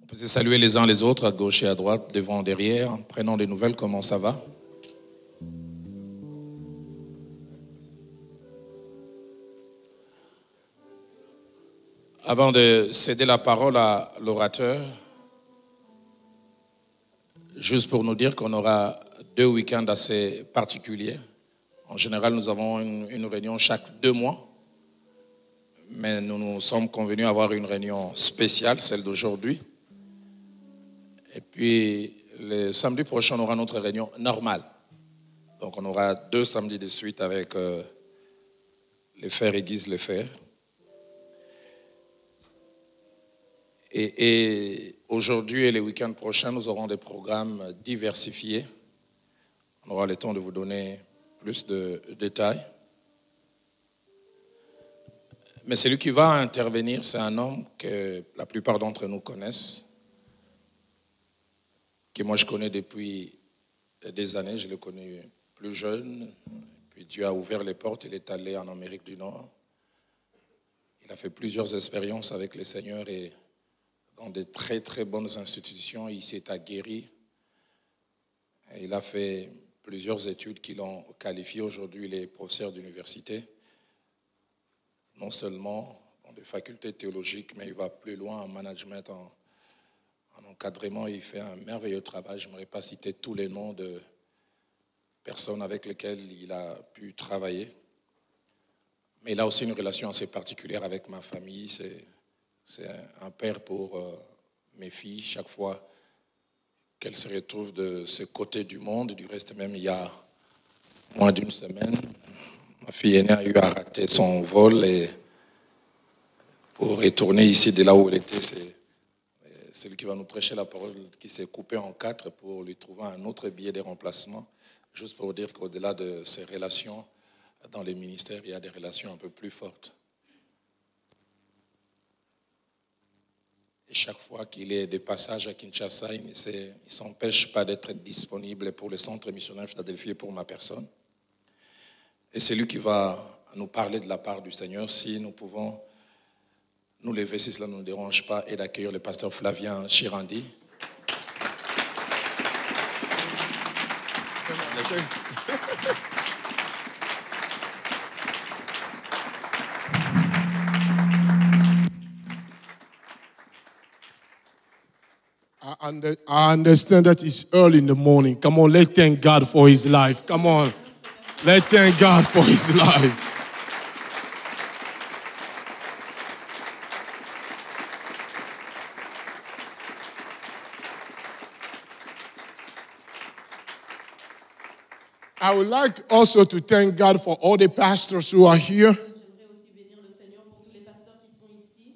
On peut se saluer les uns les autres, à gauche et à droite, devant, derrière, prenons des nouvelles, comment ça va? Avant de céder la parole à l'orateur, juste pour nous dire qu'on aura 2 week-ends assez particuliers. En général, nous avons une réunion chaque 2 mois, mais nous nous sommes convenus d'avoir une réunion spéciale, celle d'aujourd'hui. Et puis, le samedi prochain, on aura notre réunion normale. Donc, on aura 2 samedis de suite avec les frères Aiguise les frères. Et aujourd'hui et les week-ends prochains, nous aurons des programmes diversifiés. On aura le temps de vous donner plus de détails. Mais celui qui va intervenir, c'est un homme que la plupart d'entre nous connaissent, que moi je connais depuis des années. Je l'ai connu plus jeune, puis Dieu a ouvert les portes, il est allé en Amérique du Nord. Il a fait plusieurs expériences avec le Seigneur et dans de très très bonnes institutions, il s'est aguerri. Et il a fait plusieurs études qui l'ont qualifié. Aujourd'hui, il est professeur d'université, non seulement dans des facultés théologiques, mais il va plus loin en management, en encadrement. Il fait un merveilleux travail. Je n'aimerais pas citer tous les noms de personnes avec lesquelles il a pu travailler. Mais il a aussi une relation assez particulière avec ma famille. C'est un père pour mes filles. Chaque fois qu'elles se retrouvent de ce côté du monde, du reste même il y a moins d'1 semaine, ma fille aînée a eu à rater son vol et pour retourner ici de là où elle était, c'est celui qui va nous prêcher la parole qui s'est coupé en 4 pour lui trouver un autre billet de remplacement. Juste pour vous dire qu'au-delà de ces relations dans les ministères, il y a des relations un peu plus fortes. Et chaque fois qu'il est de passage à Kinshasa, il ne s'empêche pas d'être disponible pour le centre missionnaire Philadelphie et pour ma personne. Et c'est lui qui va nous parler de la part du Seigneur. Si nous pouvons nous lever, si cela ne nous dérange pas, et d'accueillir le pasteur Flavien Chirandi. I understand that it's early in the morning. Come on, let's thank God for his life. Come on, let's thank God for his life. I would like also to thank God for all the pastors who are here.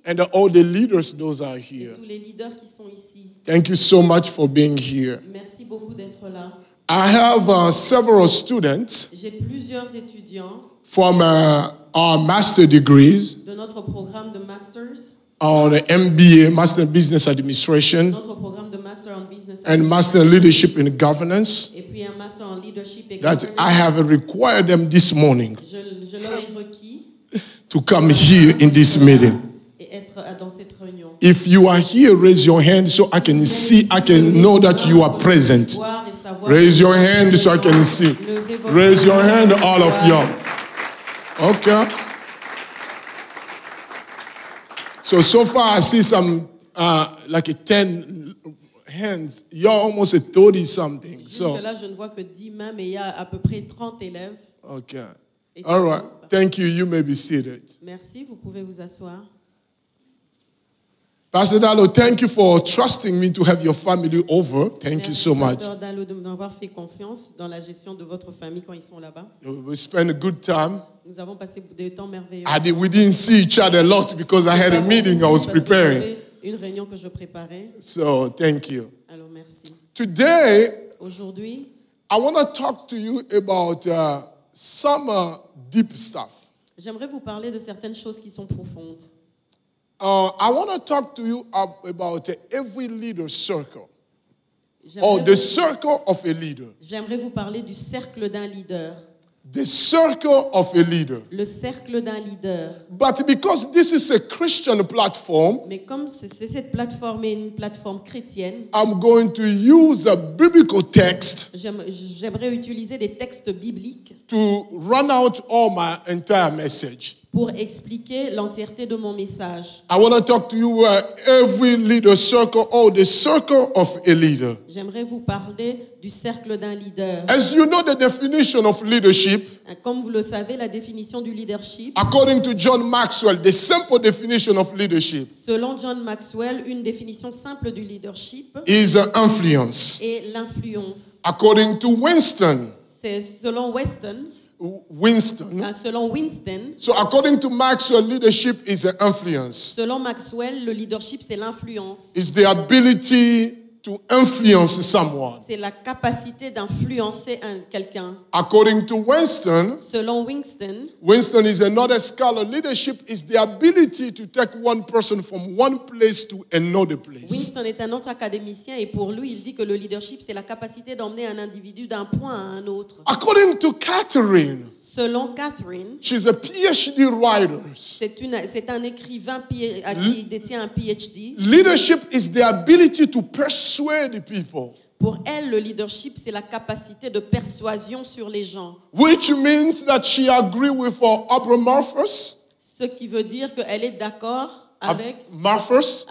And all the leaders, those are here. Tous les leaders qui sont ici. Thank you so much for being here. Merci beaucoup d'être là. I have several students J'ai plusieurs étudiants from our master degrees de notre programme de masters, on MBA, Master in Business Administration, notre programme de master en business and Master in Leadership and Governance et puis un master en leadership et that governance. I have required them this morning Je leur ai requis to come here in this meeting. et être dans cette réunion. If you are here, raise your hand so I can see, I can know that you are present. Voir et savoir. Raise your hand so I can see. Levez votre Raise your main. hand, all of you. Okay. So far I see some like 10 hands. You're almost at 30 something. So Jusque-là, je ne vois que 10 mains, mais il y a à peu près 30 élèves. okay. All right. Thank you. You may be seated. Merci, vous pouvez vous asseoir. Pastor Dalo, thank you for trusting me to have your family over. Thank you so much. Pasteur Dalo, de m'avoir fait confiance dans la gestion de votre famille quand ils sont là-bas. We spent a good time. Nous avons passé des temps merveilleux. We didn't see each other a lot because I had a meeting I was preparing. Une réunion que je préparais. So thank you. Alors merci. Today, Aujourd'hui, I want to talk to you about some deep stuff. j'aimerais vous parler de certaines choses qui sont profondes. I want to talk to you about every leader circle, or J'aimerais the vous- circle of a leader. J'aimerais vous parler du cercle d'un leader. The circle of a leader. Le cercle d'un leader. But because this is a Christian platform, Mais comme cette plateforme est une plateforme chrétienne, I'm going to use a biblical text j'aimerais utiliser des textes bibliques to run out all my entire message. pour expliquer l'entièreté de mon message. I want to talk to you every leader circle or the circle of a leader. J'aimerais vous parler du cercle d'un leader. As you know the definition of leadership, Comme vous le savez, la définition du leadership, according to John Maxwell, the simple definition of leadership selon John Maxwell, une définition simple du leadership is influence. est l'influence. According to Winston, C'est selon Winston, so according to Maxwell, leadership is an influence. selon Maxwell, le leadership c'est l'influence. It's the ability to influence someone. C'est la capacité d'influencer quelqu'un. According to Winston, Selon Winston is another scholar. Leadership is the ability to take one person from one place to another place. Winston est un autre académicien et pour lui, il dit que le leadership, c'est la capacité d'emmener un individu d'un point à un autre. According to Catherine, Selon Catherine, she's a PhD writer. c'est un écrivain qui détient un PhD. Leadership is the ability to persuade people. Pour elle, le leadership, c'est la capacité de persuasion sur les gens. Which means that she agrees with Abraham Malthus. Ce qui veut dire qu'elle est d'accord avec Malthus,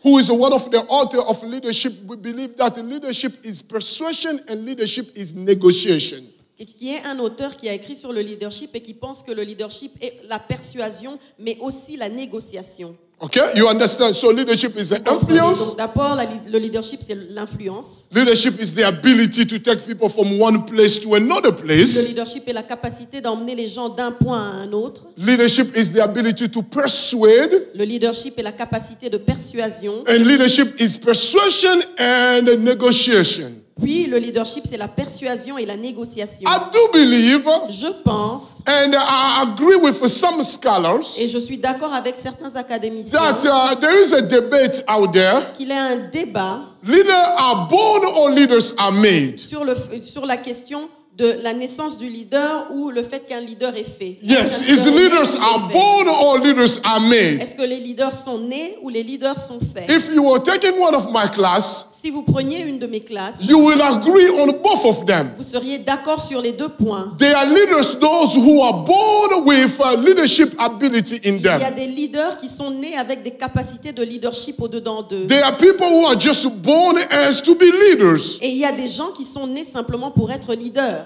who is one of the authors of leadership. We believe that leadership is persuasion and leadership is negotiation. Et qui est un auteur qui a écrit sur le leadership et qui pense que le leadership est la persuasion, mais aussi la négociation. Okay, you understand? So leadership is an influence. Donc d'abord, le leadership, c'est l'influence. Leadership is the ability to take people from one place to another place. Le leadership est la capacité d'emmener les gens d'un point à un autre. Leadership is the ability to persuade. Le leadership est la capacité de persuasion. And leadership is persuasion and negotiation. Puis le leadership, c'est la persuasion et la négociation. I do believe, Je pense, and I agree with some scholars, et je suis d'accord avec certains académiciens, that there is a debate out there. qu'il y a un débat Leaders are born or leaders are made? sur la question de la naissance du leader ou le fait qu'un leader est fait. Yes, is leaders are born or leaders are made? Est-ce que les leaders sont nés ou les leaders sont faits? If you were taking one of my class, Si vous preniez une de mes classes, you will agree on both of them. vous seriez d'accord sur les deux points. They are leaders, those who are born with leadership ability in Il y a them. des leaders qui sont nés avec des capacités de leadership au-dedans d'eux. They are people who are just born as to be leaders. Et il y a des gens qui sont nés simplement pour être leaders.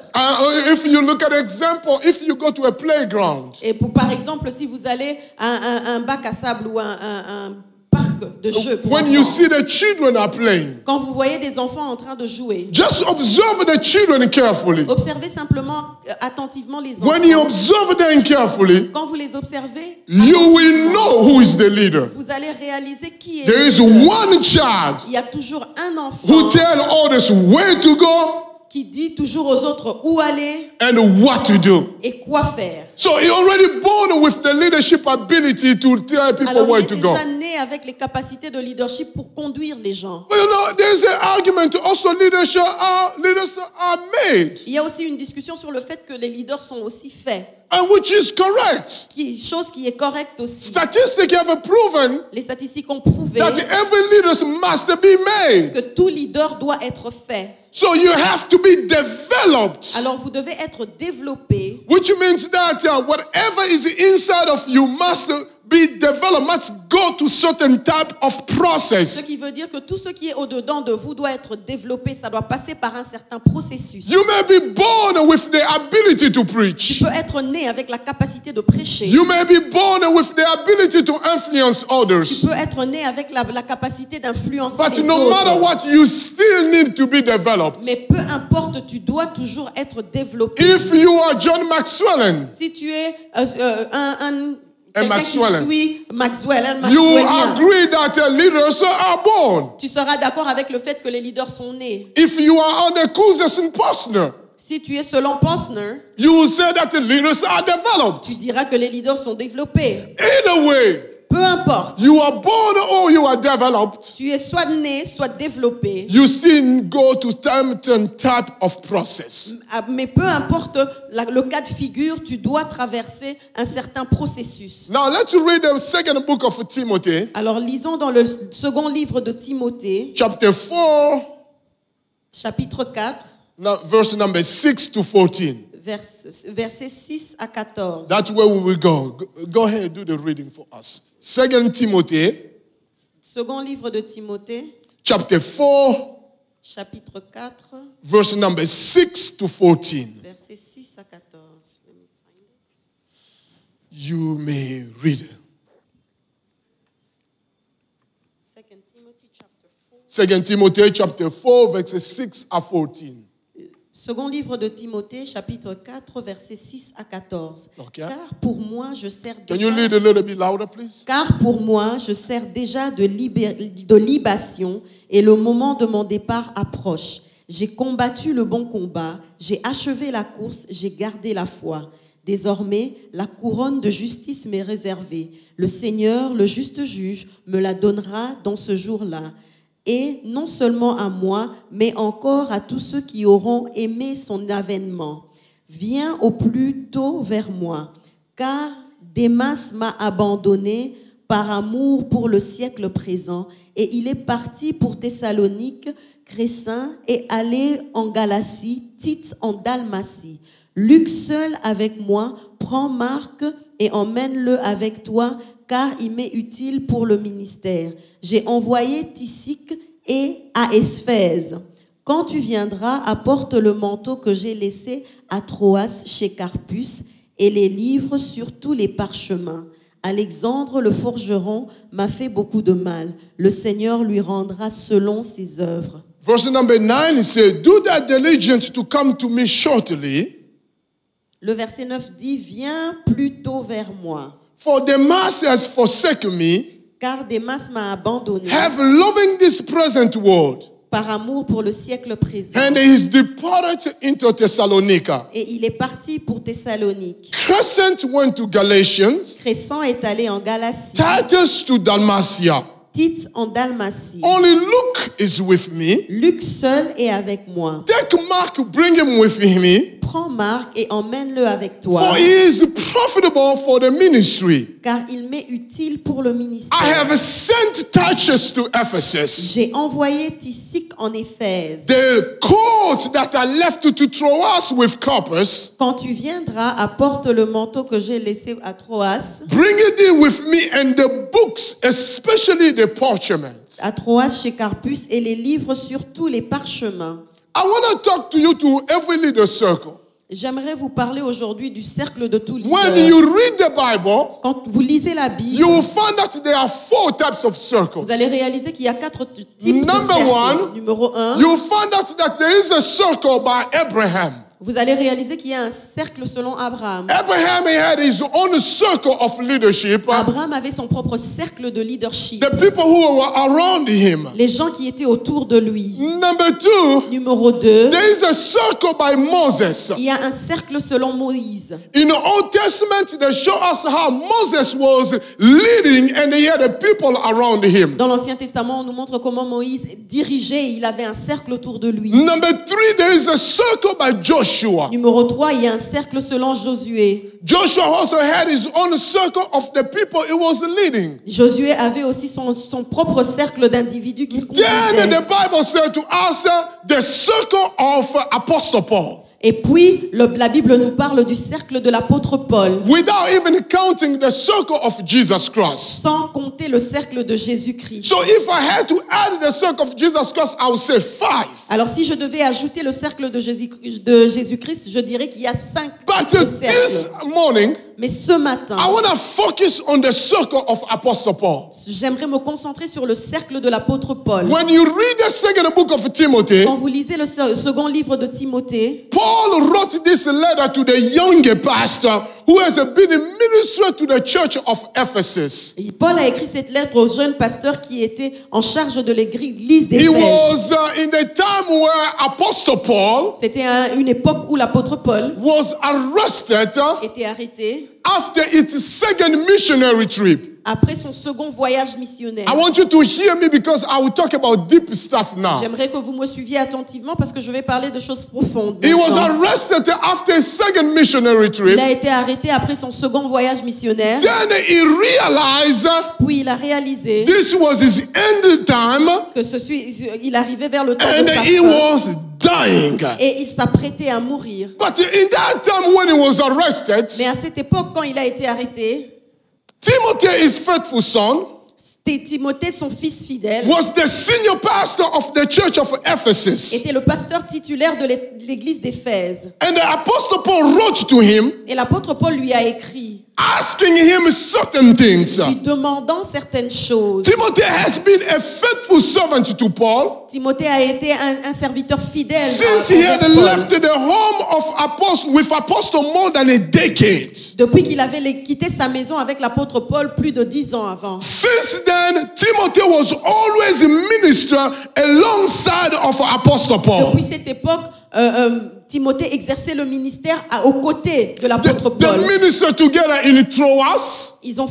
If you look at example, if you go to a playground, Et par exemple, si vous allez à un bac à sable ou un parc de jeux, pour when you enfants, see the children are playing, quand vous voyez des enfants en train de jouer, just observe the children carefully. observez simplement attentivement les enfants. When you observe them carefully, Quand vous les observez, you will know who is the leader. vous allez réaliser qui est There le is leader. one child Il y a toujours un enfant who tell others where to go qui dit toujours aux autres où aller and what to do. et quoi faire. So he already born with the leadership ability to tell people Alors, where il to est go. déjà né avec les capacités de leadership pour conduire les gens. Well, you know, there's an argument also leaders are made, Il y a aussi une discussion sur le fait que les leaders sont aussi faits, and which is correct. chose qui est correcte aussi. Statistics have proven Les statistiques ont prouvé that every leader must be made. que tout leader doit être fait. So you have to be developed, Alors vous devez être développé, which means that whatever is inside of you must be developed, must go to certain type of ce process. qui veut dire que tout ce qui est au-dedans de vous doit être développé, ça doit passer par un certain processus. You may be born with the ability to Tu preach. peux être né avec la capacité de prêcher. You may be born with the ability to influence Tu others. peux être né avec la capacité d'influencer But les no matter autres. what, you still need to be developed. Mais peu importe, tu dois toujours être développé. If you are John Maxwell, Si tu es quelqu'un qui Maxwell. suit Maxwell, un you Maxwellien, agree that leaders are born. tu seras d'accord avec le fait que les leaders sont nés. If you are on the Cousins and Posner, Si tu es selon Posner, you will say that the leaders are developed. tu diras que les leaders sont développés. Either way, Peu importe. You are born or you are developed. Tu es soit né, soit développé. You still go to certain type of process. Mais peu importe le cas de figure, tu dois traverser un certain processus. Now let's read the second book of Timothy. Alors lisons dans le second livre de Timothée, Chapter 4, chapitre 4, verse number 6 to 14. versets 6 à 14. That's where we will go. Go ahead and do the reading for us. Second Timothy, Second livre de Timothée, chapter 4, chapitre 4, verse number 6 to 14. versets 6 à 14. You may read it. Second Timothy chapter 4, verses 6 à 14. Second livre de Timothée, chapitre 4, versets 6 à 14. Okay. Car pour moi, je sers Can you déjà... read a little bit louder, please? Car pour moi, je sers déjà de libation et le moment de mon départ approche. J'ai combattu le bon combat, j'ai achevé la course, j'ai gardé la foi. Désormais, la couronne de justice m'est réservée. Le Seigneur, le juste juge, me la donnera dans ce jour-là. Et non seulement à moi, mais encore à tous ceux qui auront aimé son avènement. Viens au plus tôt vers moi, car Démas m'a abandonné par amour pour le siècle présent, et il est parti pour Thessalonique, Crescens est allé en Galatie, Tite en Dalmatie. Luc seul avec moi, prends Marc et emmène-le avec toi, car il m'est utile pour le ministère. J'ai envoyé Tychique et à Éphèse. Quand tu viendras, apporte le manteau que j'ai laissé à Troas chez Carpus et les livres sur tous les parchemins. Alexandre le forgeron m'a fait beaucoup de mal. Le Seigneur lui rendra selon ses œuvres. Verse number 9 says, do that diligence to come to me shortly. Le verset 9 dit, viens plutôt vers moi. For Demas has forsaken me, Car Démas m'a abandonné have loving this present world, par amour pour le siècle présent. and is departed into Thessalonica. Et il est parti pour Thessalonique. Crescent went to Galatians, Crescens est allé en Galatie. Titus to Dalmatia. Tite en Dalmatie. Only Luke is with me. Luc seul est avec moi. Take Mark, bring him with me, Prends Marc et emmène-le avec toi. for he is profitable for the ministry. Car il m'est utile pour le I ministère. have sent Titus to Ephesus. J'ai envoyé Tychique en Éphèse. The coats that are left to Troas with Carpus, Quand tu viendras, apporte le manteau que j'ai laissé à Troas. bring it with me, and the books, especially the parchments. À Troas chez Carpus et les livres sur tous les parchemins. I want to talk to you to every leader circle. J'aimerais vous parler aujourd'hui du cercle de tous When leaders. you read the Bible, Quand vous lisez la Bible, you will find that there are 4 types of circles. vous allez réaliser qu'il y a 4 types de Number cercles. one, Numéro 1, You will find out that there is a circle by Abraham. vous allez réaliser qu'il y a un cercle selon Abraham. Abraham had his own circle of leadership. Abraham avait son propre cercle de leadership. The people who were around him. Les gens qui étaient autour de lui. Number 2, Numéro 2, there is a circle by Moses. il y a un cercle selon Moïse. In the Old Testament, they show us how Moses was leading and he had the people around him. Dans l'Ancien Testament, on nous montre comment Moïse dirigeait. Il avait un cercle autour de lui. Number 3, there is a circle by Joshua. Numéro 3, il y a un cercle selon Josué. Joshua also had his own circle of the people he was leading. Josué avait aussi son propre cercle d'individus qu'il Then conduisait. the Bible said to us the circle of Apostle Paul. Et puis, la Bible nous parle du cercle de l'apôtre Paul, Without even counting the circle of Jesus Christ. sans compter le cercle de Jésus-Christ. So if I had to add the circle of Jesus Christ, I would say 5. Alors, si je devais ajouter le cercle de Jésus-Christ, je dirais qu'il y a 5 But this cercles. morning, Mais ce matin, I want to focus on the circle of Apostle Paul. j'aimerais me concentrer sur le cercle de l'apôtre Paul. When you read the second book of Timothy, Quand vous lisez le second livre de Timothée, Paul wrote this letter to the younger pastor who has been a minister to the church of Ephesus. Paul a écrit cette lettre au jeune pasteur qui était en charge de l'église He d'Éphèse. was in the time where Apostle Paul C'était une époque où l'apôtre Paul was arrested était arrêté after its second missionary trip. Après son second voyage missionnaire. I want you to hear me because I will talk about deep stuff now. J'aimerais que vous me suiviez attentivement parce que je vais parler de choses profondes. He was arrested after a second missionary trip. Il a été arrêté après son second voyage missionnaire. Then he realized Puis il a réalisé this was his end time que il arrivait vers le temps and de sa he fin was dying. et il s'apprêtait à mourir. But in that time when he was arrested, Mais à cette époque, quand il a été arrêté, Timothy, his faithful son, Timothée, son fils fidèle, was the senior pastor of the church of Ephesus. était le pasteur titulaire de l'église d'Éphèse. And the apostle Paul wrote to him, Et l'apôtre Paul lui a écrit, asking him certain things. lui demandant certaines choses. Timothy has been a faithful servant to Paul Timothée a été un serviteur fidèle since he had envers Paul. left the home of apostle more than a decade. Depuis qu'il avait quitté sa maison avec l'apôtre Paul plus de 10 ans avant. Since then, Timothy was always a minister alongside of Apostle Paul. Depuis cette époque, Timothée exerçait le ministère aux côtés de l'apôtre The Paul. minister together in Troas. Ils ont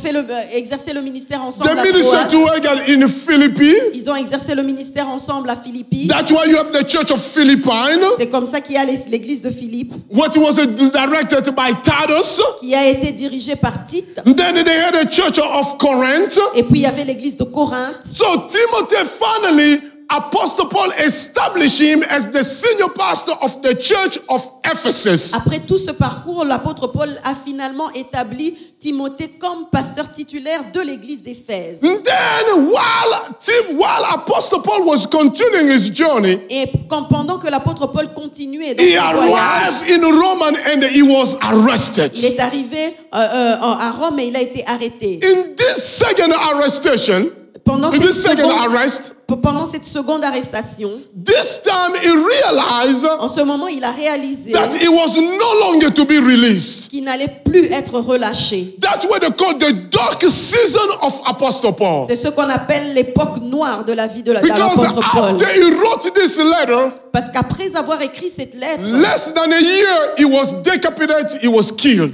exercé le ministère ensemble The à minister Troas. together in Philippi. Ils ont exercé le ministère ensemble à Philippi. That's why you have the church of Philippine, C'est comme ça qu'il y a l'église de Philippe, what was directed by Titus. qui a été dirigée par Tite. Then they had a church of Corinth. Et puis il y avait l'église de Corinthe. So Timothy finally, Apostle Paul established him as the senior pastor of the church of Ephesus. Après tout ce parcours, l'apôtre Paul a finalement établi Timothée comme pasteur titulaire de l'église d'Éphèse. Then while Apostle Paul was continuing his journey, Et pendant que l'apôtre Paul continuait dans he son voyage, arrived in Rome and he was arrested. il est arrivé à Rome et il a été arrêté. In this second arrestation, Pendant in cette, this second seconde, arrest, pendant cette seconde arrestation, this time he realized en ce moment, il a réalisé that he was no longer to be released. qu'il n'allait plus être relâché. That's what they call the dark season of Apostle Paul. C'est ce qu'on appelle l'époque noire de la vie de Because l'apôtre Paul. after he wrote this letter, Parce qu'après avoir écrit cette lettre, less than a year, he was decapitated, he was killed.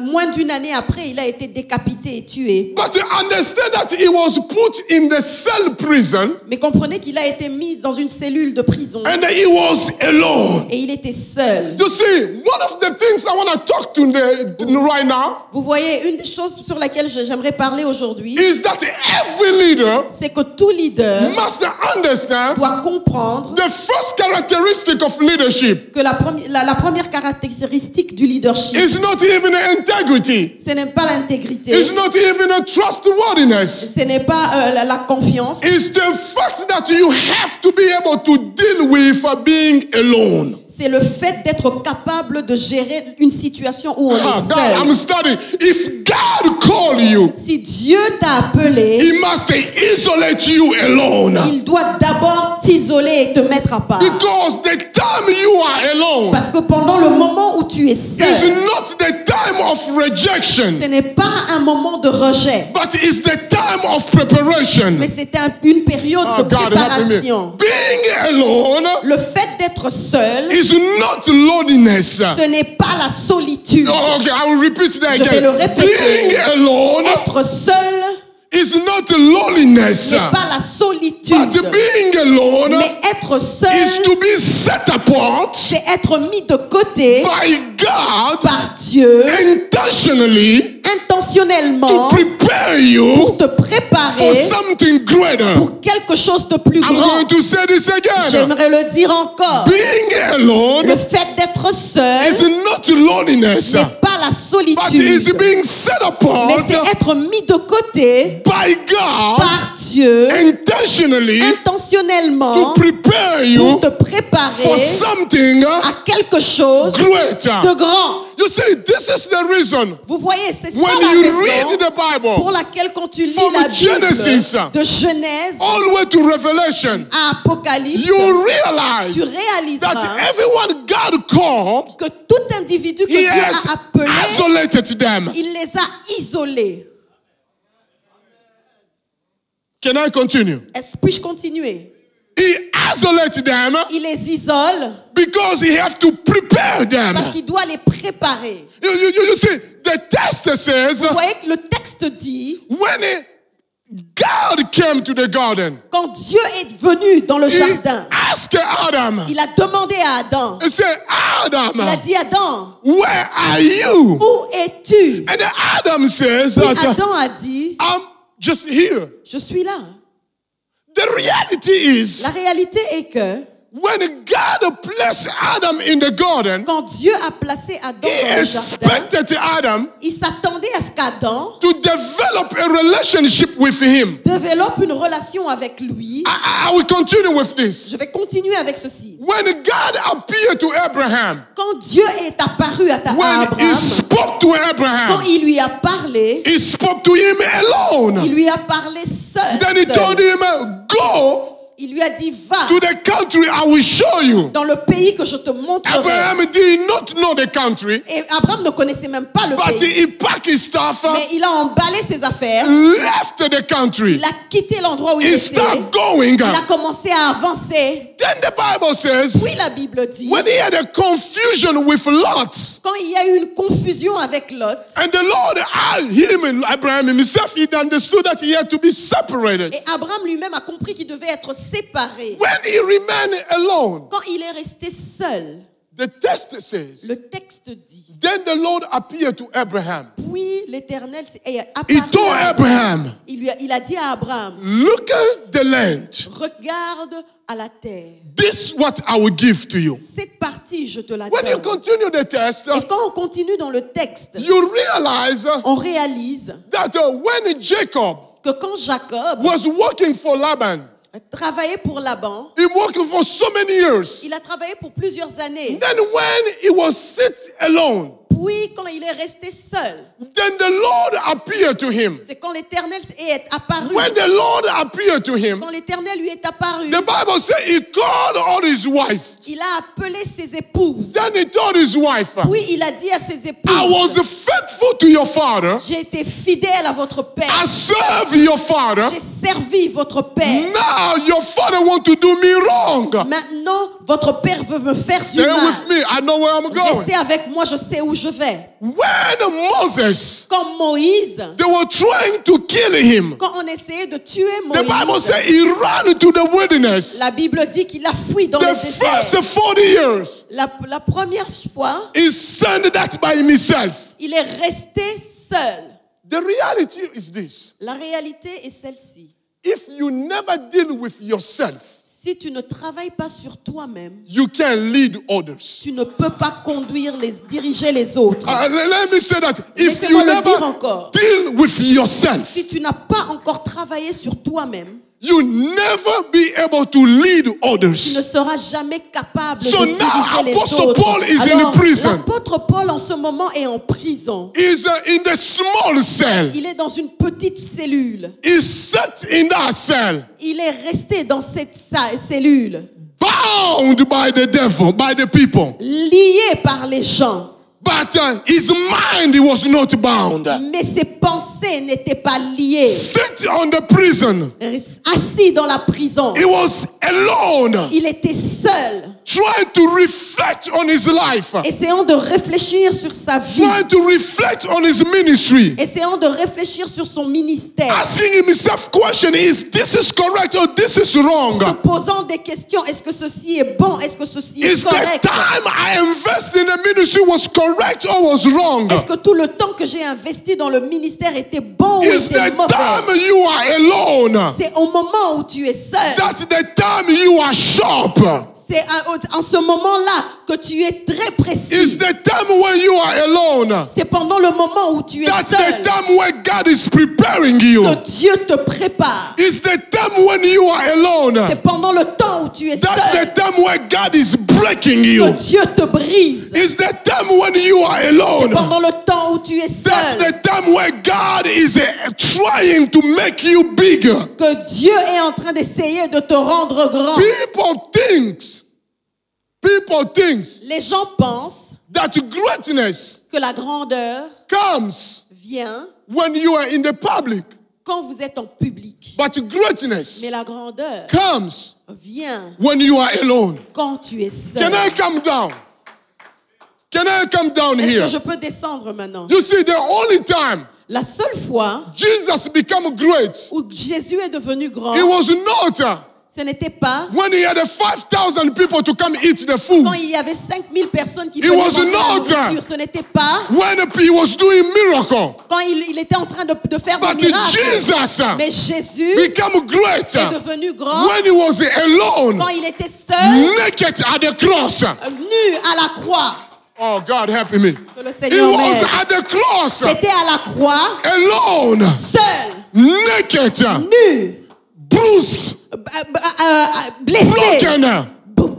moins d'une année après, il a été décapité et tué. But to understand that he was put in the cell prison Mais comprenez qu'il a été mis dans une cellule de prison and he was alone. et il était seul. You see, one of the things I want to talk to right now Vous voyez, une des choses sur laquelle j'aimerais parler aujourd'hui, is that every leader c'est que tout leader must understand doit comprendre the first characteristic of leadership que la première caractéristique du leadership, is not even integrity. ce n'est pas l'intégrité, It's not even a trustworthiness. ce n'est pas la confiance, It's the fact that you have to be able to deal with being alone. c'est le fait d'être capable de gérer une situation où on est God, seul. I'm studying. If God call you, Si Dieu t'a appelé, He must isolate you alone. il doit d'abord t'isoler et te mettre à part. Because the time you are alone Parce que pendant le moment où tu es is seul, not the time of rejection, ce n'est pas un moment de rejet, but it's the time of preparation. mais c'est une période de God, help me. préparation. Being alone Le fait d'être seul, is not loneliness. ce n'est pas la solitude. Oh, okay, I will repeat that Je vais again. le répéter. Being alone Être seul is not loneliness, n'est pas la solitude, but being alone mais être is seul, to be set apart c'est être mis de côté by God par Dieu intentionally to intentionnellement prepare you pour te for préparer something greater. pour quelque chose de plus I'm grand. going to say this again. J'aimerais le dire encore. Being alone Le fait d'être seul is not loneliness, n'est pas la but is solitude, being set mais apart c'est être mis de côté by God par Dieu intentionally intentionnellement to prepare pour you te préparer for something à quelque chose greater. de grand. You see, this is the reason Vous voyez, c'est ça when la you raison read the Bible pour laquelle quand tu lis from la Bible Genesis de Genèse all the way to Revelation, à Apocalypse, you tu realize réaliseras that everyone God called, que tout individu que He Dieu has a appelé, isolated them. il les a isolés. Can I continue? Puis-je continuer? He isolates them Il les isole because he has to prepare them. parce qu'il doit les préparer. You see, the text says Vous voyez que le texte dit, when God came to the garden, quand Dieu est venu dans le he jardin, asked Adam, il a demandé à Adam, he said, Adam, il a dit Adam, where are you? où es-tu? And then Adam says, Et Adam a dit, I'm just here. je suis là. The reality is, La réalité est que when God placed Adam in the garden, quand Dieu a placé Adam he dans le jardin, expected Adam il s'attendait à ce qu'Adam to develop a relationship with him. développe une relation avec lui. I will continue with this. Je vais continuer avec ceci. When God appeared to Abraham, Quand Dieu est apparu à when he Abraham, spoke to quand Abraham, il lui a parlé, he spoke to him alone. il lui a parlé seul. Then he told him, go Il lui a dit, va to the country I will show you. dans le pays que je te montrerai. Abraham did not know the country, Et Abraham ne connaissait même pas le but pays. he packed his stuff, Mais il a emballé ses affaires. left the country. Il a quitté l'endroit où il He était. started going. Il a commencé à avancer. Then the Bible says, Puis la Bible dit, when he had a confusion with Lot, quand il y a eu une confusion avec Lot, and the Lord asked him, Abraham himself, he understood that he had to be separated. et Abraham lui-même a compris qu'il devait être séparé. When he remained alone, Quand il est resté seul, the text says, le texte dit, then the Lord appeared to Abraham. puis l'Éternel est He apparu told à Abraham, il a dit à Abraham, look at the land. regarde à la terre. This what I will give to you. Cette partie, je te la When you donne. continue the text, Et quand on continue dans le texte, you realize on réalise that when Jacob que quand Jacob was working for Laban, travaillait pour Laban, he worked for so many years. il a travaillé pour plusieurs années. Then when he was sit alone, Puis quand il est resté seul, then the Lord appeared to him. c'est quand l'Éternel est apparu. When the Lord appeared to him, Quand l'Éternel lui est apparu, the Bible says he called all his wife. il a appelé ses épouses. Then he told his wife, Puis il a dit à ses I was épouses, faithful to your father. j'ai été fidèle à votre I père. served your father. J'ai servi votre père. Now your father want to do me wrong. Maintenant, votre père veut me faire du Stay mal. with me. I know where I'm going. Restez avec moi, je sais où je vais. When Moses, Quand Moïse, they were trying to kill him. quand on essayait de tuer The Bible Moïse, says he ran to the wilderness. la Bible dit qu'il a fui dans The le first désert. 40 years, La première fois, he sent that by himself. il est resté seul. The reality is this. La réalité est celle-ci. If you never deal with yourself, Si tu ne travailles pas sur toi-même, you can lead others. tu ne peux pas diriger les autres. Let me say that. If Laissez-moi you le dire never encore. deal with yourself, Si tu n'as pas encore travaillé sur toi-même, you never be able to lead tu ne others. seras jamais capable So de now diriger les Apostle autres. Paul is in Alors, prison. l'apôtre Paul en ce moment est en prison. He's in the small cell. Il est dans une petite cellule. He's set in that cell, Il est resté dans cette cellule, bound by the devil, by the people. lié par les gens. But his mind was not bound. Mais ses pensées n'étaient pas liées. Sit on the prison. Assis dans la prison, He was alone, il était seul, trying to reflect on his life, essayant de réfléchir sur sa vie, trying to reflect on his ministry, essayant de réfléchir sur son ministère, asking himself question, is this correct or this is se wrong? posant des questions. Est-ce que ceci est bon? Est-ce que ceci est Is the correct? time I invest in the ministry was correct or was wrong? Est-ce que tout le temps que j'ai investi dans le ministère était bon ou Is était the mauvais? time you are alone, C'est au moment où tu es seul. that's the time you are sharp. C'est en ce moment-là que tu es très It's précis. the time when you are alone. C'est pendant le moment où tu es That's the seul time when God is preparing you. que Dieu te prépare. It's the time when you are alone. C'est pendant le temps où tu es That's seul the time when God is breaking you. que Dieu te brise. It's the time when you are alone. Pendant le temps où tu es That's seul the time when God is trying to make you bigger. que Dieu est en train d'essayer de te rendre grand. People think Les gens pensent that greatness que la grandeur comes vient when you are in the public. quand vous êtes en public. But greatness Mais la grandeur comes vient when you are alone. quand tu es seul. Can I come down? Can I come down Est-ce here? que je peux descendre maintenant? You see, the only time La seule fois Jesus became great, où Jésus est devenu grand, it was not ce n'était pas when he had 5,000 people to come eat the food. quand il y avait 5000 personnes qui It venaient was manger la not nourriture. Ce n'était pas When he was doing miracle. quand il était en train de faire But des miracles. Jesus Mais Jésus became great est devenu grand when he was alone, quand il était seul, naked at the cross. nu à la croix. Oh, God help me. Que le He Seigneur was m'aide. at the cross, C'était à la croix, alone, seul, naked, nu, bruised, blessé, broken,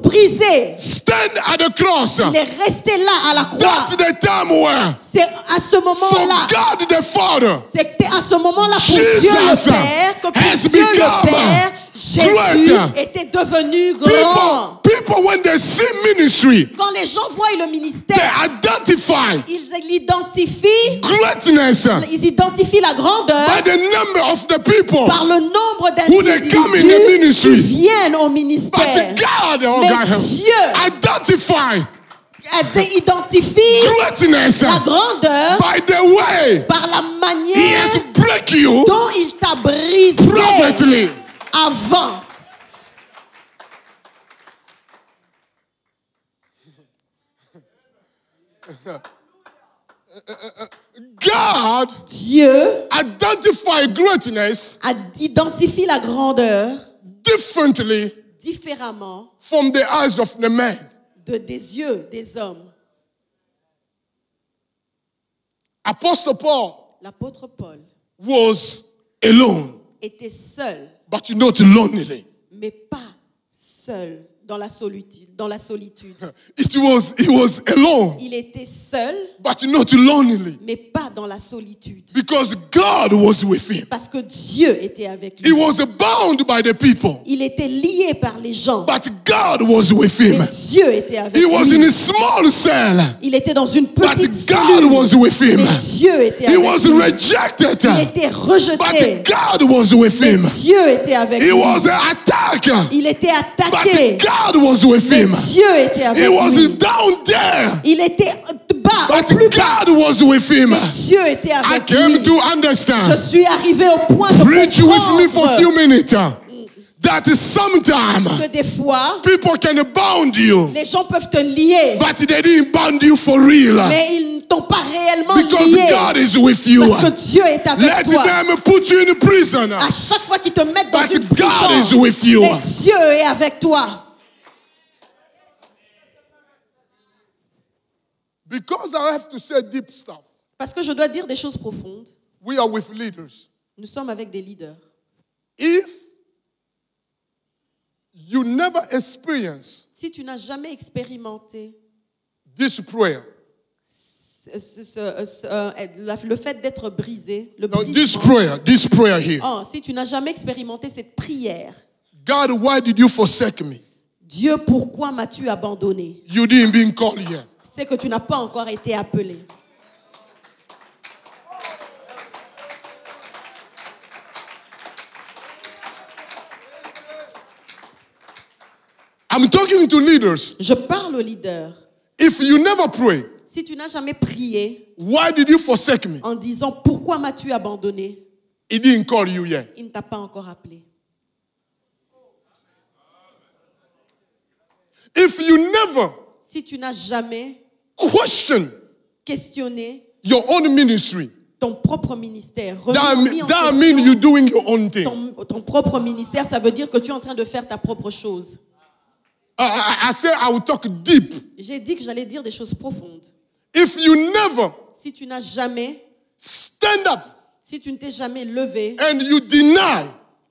brisé. stand at the cross. Il est resté là à la That's croix. the time where, C'est à ce for moment-là, God the Father, c'était à ce moment-là pour Jesus Dieu le Père, que pour has Dieu become le Père, Jésus great. était devenu grand. people, when they see ministry, Quand les gens voient le they ministère, identify ils l'identifient, greatness ils identifient la grandeur by the number of the people. par le nombre Who they come in the d'individus ministry. qui viennent au ministère. But God, oh Mais God, help. Dieu Identify identifie greatness la grandeur by the way par la He manière has break you dont il t'a brisé prophetly. avant. God Dieu identify greatness identifie la grandeur differently différemment from the eyes of the man. des yeux des hommes. Apostle Paul L'apôtre Paul was alone, était seul, but not lonely. mais pas seul dans la solitude. He was alone, Il était seul, but not lonely, mais pas dans la solitude. because God was with him. Parce que Dieu était avec He lui. was bound by the people, Il était lié par les gens, but God was with him. mais Dieu était avec He was in lui. a small cell, Il était dans une but petite God cellule, was with him. mais Dieu était He avec was lui. rejected, Il était rejeté, but God was with mais him. Dieu était avec He lui. was attacked, Il était attaqué, but God was with mais him. Dieu était avec He was lui. down there, Il était bas, au but plus bas, God was with him. mais Dieu était I avec came lui. to Je understand. suis arrivé au point de Preach with me for a few comprendre minutes. That sometimes que des fois, people can bound you, les gens peuvent te lier, but they didn't bound you for real. mais ils ne t'ont pas réellement Because lié. God is with you. Parce que Dieu est avec Let toi. them put you in prison, À chaque fois qu'ils te mettent dans but une God is prison, with you. mais Dieu est avec toi. Because I have to say deep stuff. Parce que je dois dire des choses profondes. We are with leaders. Nous sommes avec des leaders. If you never experience Si tu n'as jamais expérimenté this prayer, le fait d'être brisé, le no, brisement. this prayer here. Oh, si tu n'as jamais expérimenté cette prière, God, why did you forsake me? Dieu, pourquoi m'as-tu abandonné? You didn't been called yet. C'est que tu n'as pas encore été appelé. I'm talking to leaders. Je parle aux leaders. If you never pray, Si tu n'as jamais prié why did you forsake me? en disant pourquoi m'as-tu abandonné, He didn't call you yet. il ne t'a pas encore appelé. If you never Si tu n'as jamais question questionné your own ministry, ton propre ministère, that remis en means question you're doing your own thing. ton propre ministère, ça veut dire que tu es en train de faire ta propre chose. I said I will talk deep. J'ai dit que j'allais dire des choses profondes. If you never Si tu n'as jamais, stand up si tu ne t'es jamais levé and you deny,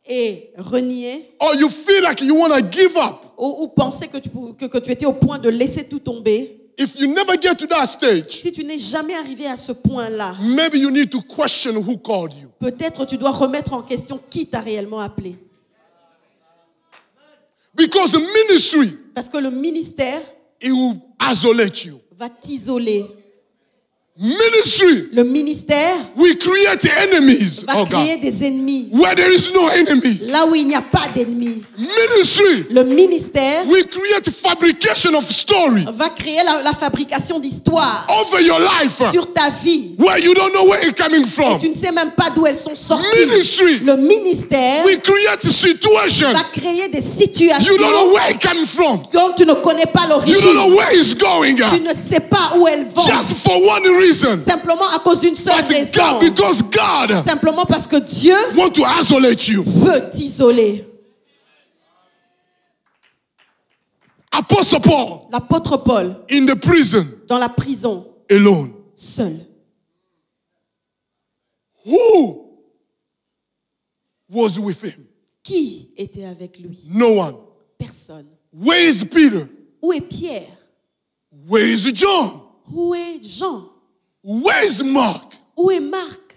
et renié, or you feel like you want to give up, ou penser que tu étais au point de laisser tout tomber, if you never get to that stage, si tu n'es jamais arrivé à ce point-là, maybe you need to question who called you. peut-être tu dois remettre en question qui t'a réellement appelé. Because the ministry, Parce que le ministère it will isolate you, va t'isoler, Ministry. Le ministère We create enemies. va créer des ennemis. Where there is no enemies. Là où il n'y a pas d'ennemis. Ministry. Le ministère We create fabrication of story va créer la fabrication d'histoires over your life. sur ta vie. Where you don't know where it's coming Et from. tu ne sais même pas d'où elles sont sorties. Ministry. Le ministère We create situation. va créer des situations You don't know where it's coming from. dont tu ne connais pas You don't l'origine. know where it's going. Tu ne sais pas où elles vont. Just for one reason. Simplement à cause d'une seule But raison. God, because God Simplement parce que Dieu want to isolate you. veut t'isoler. Apostle Paul L'apôtre Paul, in the prison dans la prison, alone. seul. Who was with him? Qui était avec lui? No one. Personne. Where is Peter? Où est Pierre? Where is John? Où est Jean? Where is Mark? Où est Marc?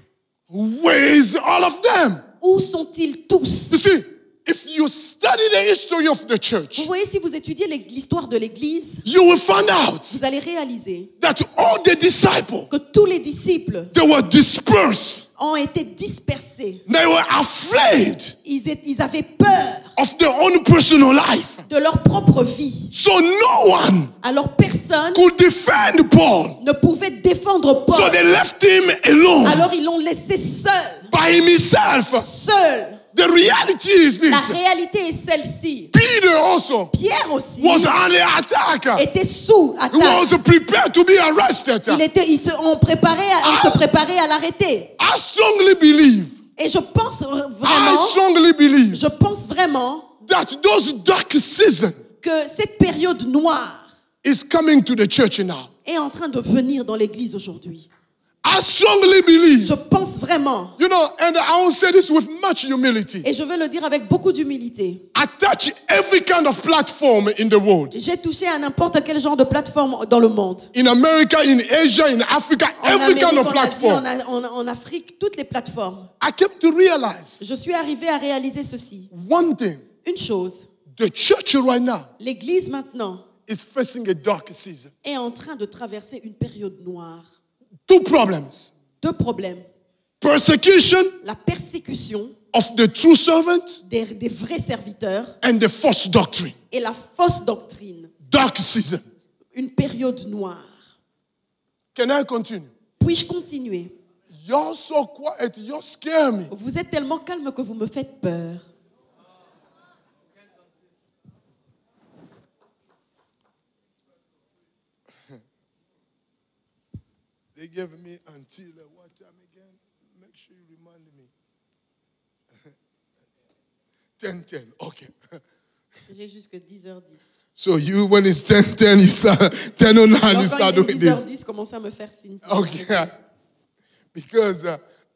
Where is all of them? Où sont-ils tous? You see, if you study the history of the church, Vous voyez, si vous étudiez l'histoire de l'Église, you will find out vous allez réaliser that all the disciples, que tous les disciples they were dispersed. ont été dispersés. They were afraid Ils avaient peur of their own personal life. de leur propre vie. So no one Alors personne could defend Paul. ne pouvait défendre Paul. So they left him alone Alors ils l'ont laissé seul. by himself. Seul. The reality is La this. réalité est celle-ci. Peter also Pierre aussi was under attack. était sous He attaque. was prepared to be arrested. Ils se préparaient à l'arrêter. I strongly believe, Et je pense I strongly believe vraiment that those dark seasons que cette période noire is coming to the church now. est en train de venir dans l'église aujourd'hui. I strongly believe, Je pense vraiment, you know, and I will say this with much humility. et je veux le dire avec beaucoup d'humilité. I touch every kind of platform in the world. J'ai touché à n'importe quel genre de plateforme dans le monde. In America, in Asia, in Africa, En every kind Amérique, of en Asie, platform. en Afrique, toutes les plateformes. I came to realize Je suis arrivée à réaliser ceci. one thing. Une chose, The church right now l'église maintenant is facing a dark season. est en train de traverser une période noire. Two problems. Deux problèmes. Persecution La persécution of the true servant des vrais serviteurs and the false doctrine. et la fausse doctrine. Dark season. Une période noire. Can I continue? Puis-je continuer? You're so quiet, you scare me. Vous êtes tellement calme que vous me faites peur. They gave me until what time again? Make sure you remind me. 10:10. Okay. J'ai jusque 10h10. So you, when it's 10:10, you start 10:09, Alors, you quand start il est doing this. 10h10, commencez à me faire signe. Okay. Because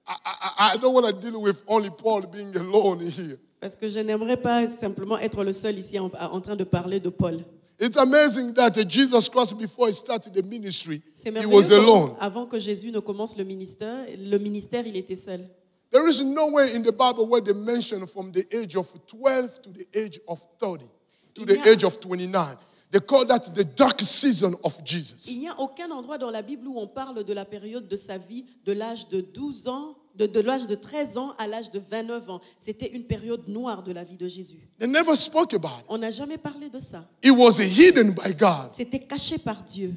I don't want to deal with only Paul being alone here. Parce que je n'aimerais pas simplement être le seul ici en train de parler de Paul. It's amazing that Jesus Christ, before he started the ministry, C'est he was merveilleux alone. comment, avant que Jésus ne commence le ministère, il était seul. There is nowhere in the Bible where they mention from the age of 12 to the age of 30, to the age of 29. They call that the dark season of Jesus. Il n'y a aucun endroit dans la Bible où on parle de la période de sa vie de l'âge de 12 ans, de l'âge de 13 ans à l'âge de 29 ans. C'était une période noire de la vie de Jésus. They never spoke about it. On n'a jamais parlé de ça. It was hidden by God. C'était caché par Dieu.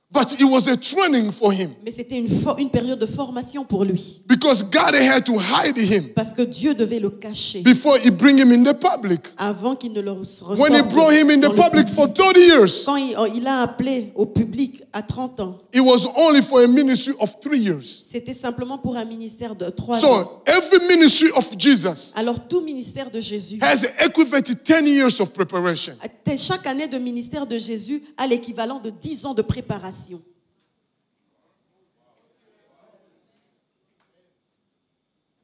But it was a training for him. Mais c'était une période de formation pour lui. Because God had to hide him Parce que Dieu devait le cacher before he bring him in the public. avant qu'il ne le ressorte. When he brought him in the dans le public for public. 30 years, Quand il a appelé au public à 30 ans, it was only for a ministry of 3 years. c'était simplement pour un ministère de 3 ans. So every ministry of Jesus Alors tout ministère de Jésus, has an equivalent to 10 years of preparation. chaque année de ministère de Jésus a l'équivalent de 10 ans de préparation.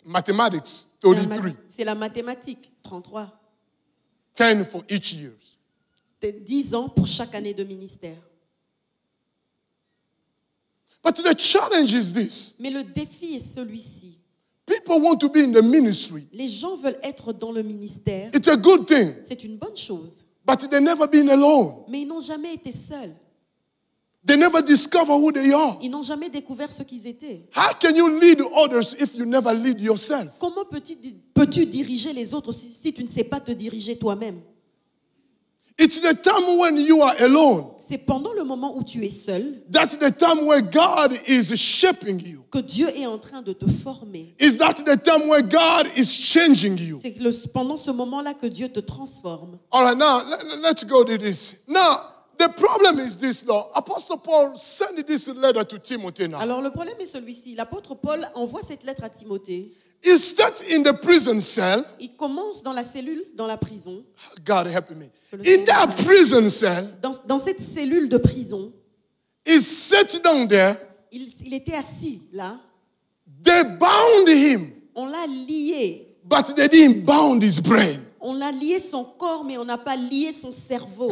Mathematics, 33. C'est la mathématique, 33. 10 for each year. 10 ans pour chaque année de ministère. But the challenge is this. Mais le défi est celui-ci. People want to be in the ministry. Les gens veulent être dans le ministère. It's a good thing. C'est une bonne chose. But they never been alone. Mais ils n'ont jamais été seuls. They never discover who they are. Ils n'ont jamais découvert ce qu'ils étaient. How can you lead others if you never lead yourself? Comment peux-tu diriger les autres si tu ne sais pas te diriger toi-même? It's the time when you are alone. C'est pendant le moment où tu es seul That's the time where God is shaping you. que Dieu est en train de te former. Is that the time where God is changing you? C'est pendant ce moment-là que Dieu te transforme. All right, now let's go to this. Now, the problem is this, though. Apostle Paul sent this letter to Timothy now. Alors le problème est celui-ci. L'apôtre Paul envoie cette lettre à Timothée. He's set in the prison cell. Il commence dans la cellule, dans la prison. God help me. In that prison cell, Dans cette cellule de prison, he's sat down there. il était assis là. They bound him, On l'a lié. but they didn't bound his brain. On a lié son corps, mais on n'a pas lié son cerveau.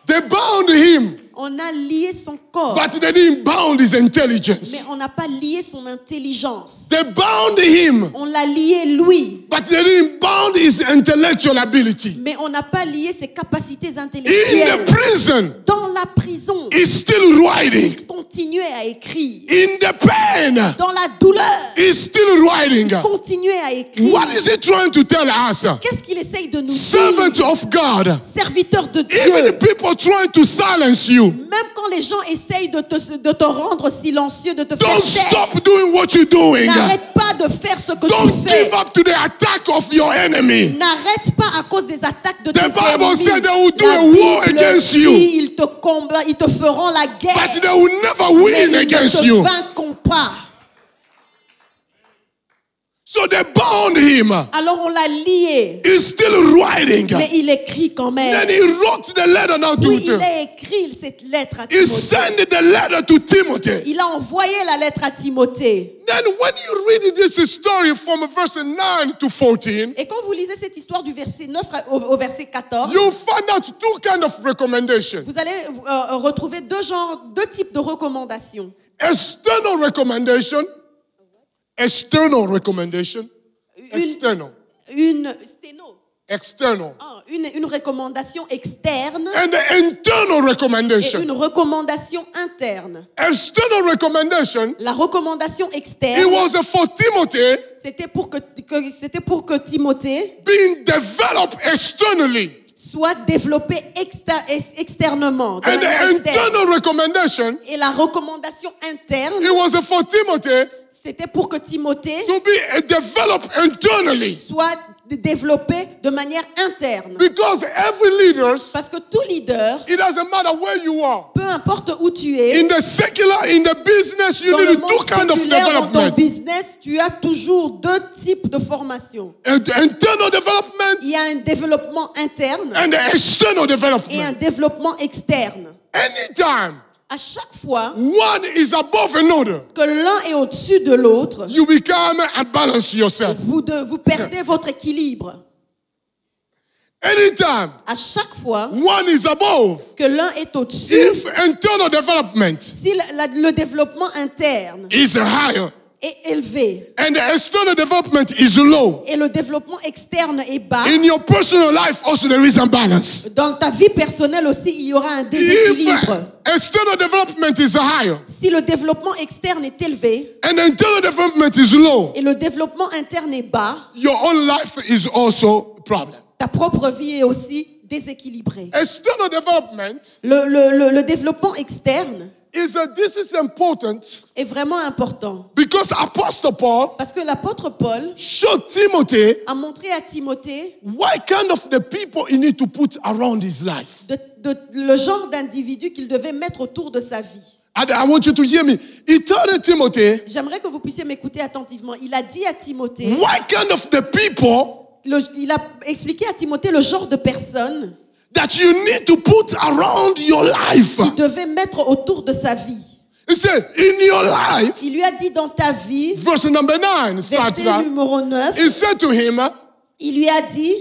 They bound him, On a lié son corps, but they didn't bound his mais intelligence. on n'a pas lié son intelligence. They bound him, On l'a lié lui, but they didn't bound his intellectual ability. mais on n'a pas lié ses capacités In intellectuelles. the prison, Dans la prison, he's still writing. il continuait à écrire. In the pain, Dans la douleur, he's still writing. il continuait à écrire. What is he trying to tell us? Qu'est-ce qu'il essaye de nous Servant dire? of God. Serviteur de Even Dieu. people trying to silence you. Même quand les gens essayent de te rendre silencieux, de te faire Don't taire, stop doing what you're doing. n'arrête pas de faire ce que Don't tu fais. give up to the attack of your enemy. N'arrête pas à cause des attaques de tes The Bible ennemis. said they will do La a war Bible against dit, you. ils te feront la guerre. But they will never Mais win ils ne against te you. vaincront pas. So they bound him. Alors on l'a lié. He's still writing. Mais il écrit quand même. Then he wrote the letter now to Oui, il Timothy. a écrit cette lettre à He Timothée. sent the letter to Timothy. Il a envoyé la lettre à Timothée. Then when you read this story from verse 9 to 14, Et quand vous lisez cette histoire du verset 9 au verset 14, you find out two kinds of recommendations. vous allez retrouver deux types de recommandations. External recommendation. External recommendation. External. External. Une recommandation externe And the internal et recommendation. une recommandation interne. External recommendation, La recommandation it externe, was for Timothy c'était pour que Timothée being developed externally. soit développé externement. De And manière the externe. internal recommendation, Et la recommandation interne, it was for Timothy c'était pour que Timothée to be developed internally. soit développé de manière interne. Because every leader, Parce que tout leader, it doesn't matter where you are. peu importe où tu es, In the secular, in the business, you dans le need monde two kinds of séculaire, dans ton development. business, tu as toujours deux types de formation. Internal development Il y a un développement interne and the external et un development. développement externe. Anytime À chaque fois one is above another, que l'un est au-dessus de l'autre, you become unbalanced yourself. vous perdez votre équilibre. Anytime À chaque fois one is above, que l'un est au-dessus, if internal development si le développement interne is higher est élevé and the external development is low, et le développement externe est bas, in your personal life also there is imbalance. dans ta vie personnelle aussi, il y aura un If déséquilibre. external development is higher Si le développement externe est élevé and internal development is low, et le développement interne est bas, your own life is also a problem. ta propre vie est aussi déséquilibrée. External development Le développement externe this is important est vraiment important because Apostle Paul parce que l'apôtre Paul showed Timothy a montré à Timothée what kind of the people he need to put around his life. le genre d'individu qu'il devait mettre autour de sa vie. I want you to hear me. He told Timothy J'aimerais que vous puissiez m'écouter attentivement. Il a dit à Timothée, what kind of the people il a expliqué à Timothée le genre de personnes that you need to put around your life. qu'il devait mettre autour de sa vie. He said, in your life, Il lui a dit dans ta vie, verse number 9 starts verset now. numéro 9, He said to him, il lui a dit,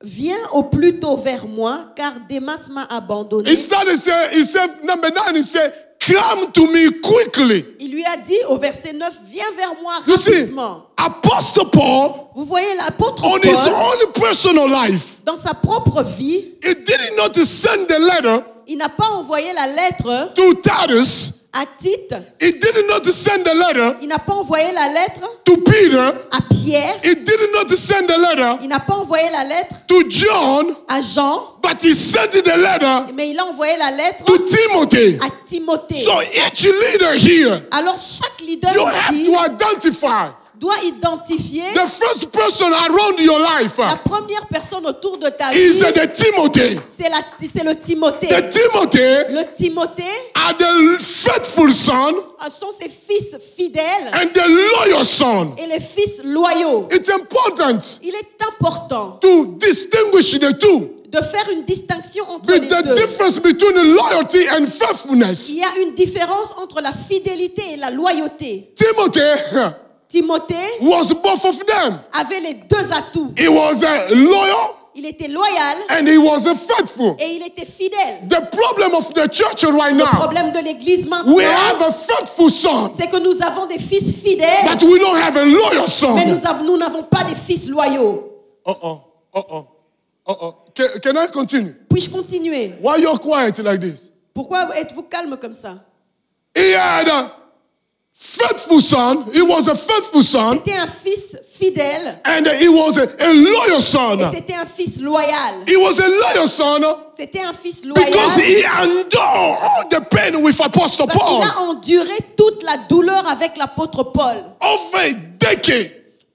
viens au plus tôt vers moi, car Démas m'a abandonné. he said, number 9, he said, come to me quickly. Il lui a dit au verset 9, viens vers moi You see, rapidement. Apostle Paul, Vous voyez l'apôtre on his Paul, own personal life, dans sa propre vie, he did not send the letter Il n'a pas envoyé la lettre to Titus. à Tite. He did not send the letter Il n'a pas envoyé la lettre to Peter. à Pierre. He did not send the letter Il n'a pas envoyé la lettre to John, à Jean. but he sent the letter Mais il a envoyé la lettre to Timothy. à Timothée. So each leader here, Alors chaque leader you have ici to identify doit identifier the first person around your life la première personne autour de ta is vie. the Timothy. C'est le Timothée. The Timothy Le Timothée are the faithful son sont ses fils fidèles and the loyal son. et les fils loyaux. It's important Il est important to distinguish the two. de faire une distinction entre But les the deux. difference between loyalty and faithfulness. Il y a une différence entre la fidélité et la loyauté. Timothy Timothée was both of them. avait les deux atouts. He was loyal Il était loyal and he was faithful. et il était fidèle. The problem of the church right Le now, problème de l'église maintenant, we have a faithful son, c'est que nous avons des fils fidèles, but we don't have a loyal son. mais nous n'avons pas des fils loyaux. Can I continue? Puis-je continuer? Why you're quiet like this? Pourquoi êtes-vous calme comme ça? He had a faithful son. He was a faithful son, C'était un fils fidèle and he was a loyal et son. c'était un fils loyal. He was a loyal son C'était un fils loyal because he endured all the pain with Apostle parce qu'il Paul a enduré toute la douleur avec l'apôtre Paul. over a decade.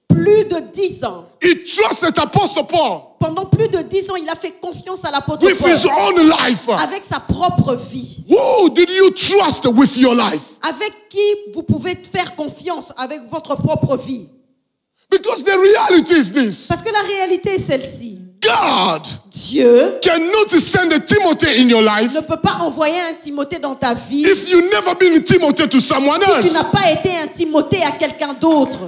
Plus de 10 ans. He trusted Apostle Paul Pendant plus de 10 ans, il a fait confiance à l'apôtre with his Paul own life. avec sa propre vie. Who did you trust with your life? Avec qui vous pouvez faire confiance avec votre propre vie? Because the reality is this. Parce que la réalité est celle-ci. God Dieu cannot send a Timothy in your life ne peut pas envoyer un Timothée dans ta vie if you've never been a Timothy to someone si tu else. n'as pas été un Timothée à quelqu'un d'autre.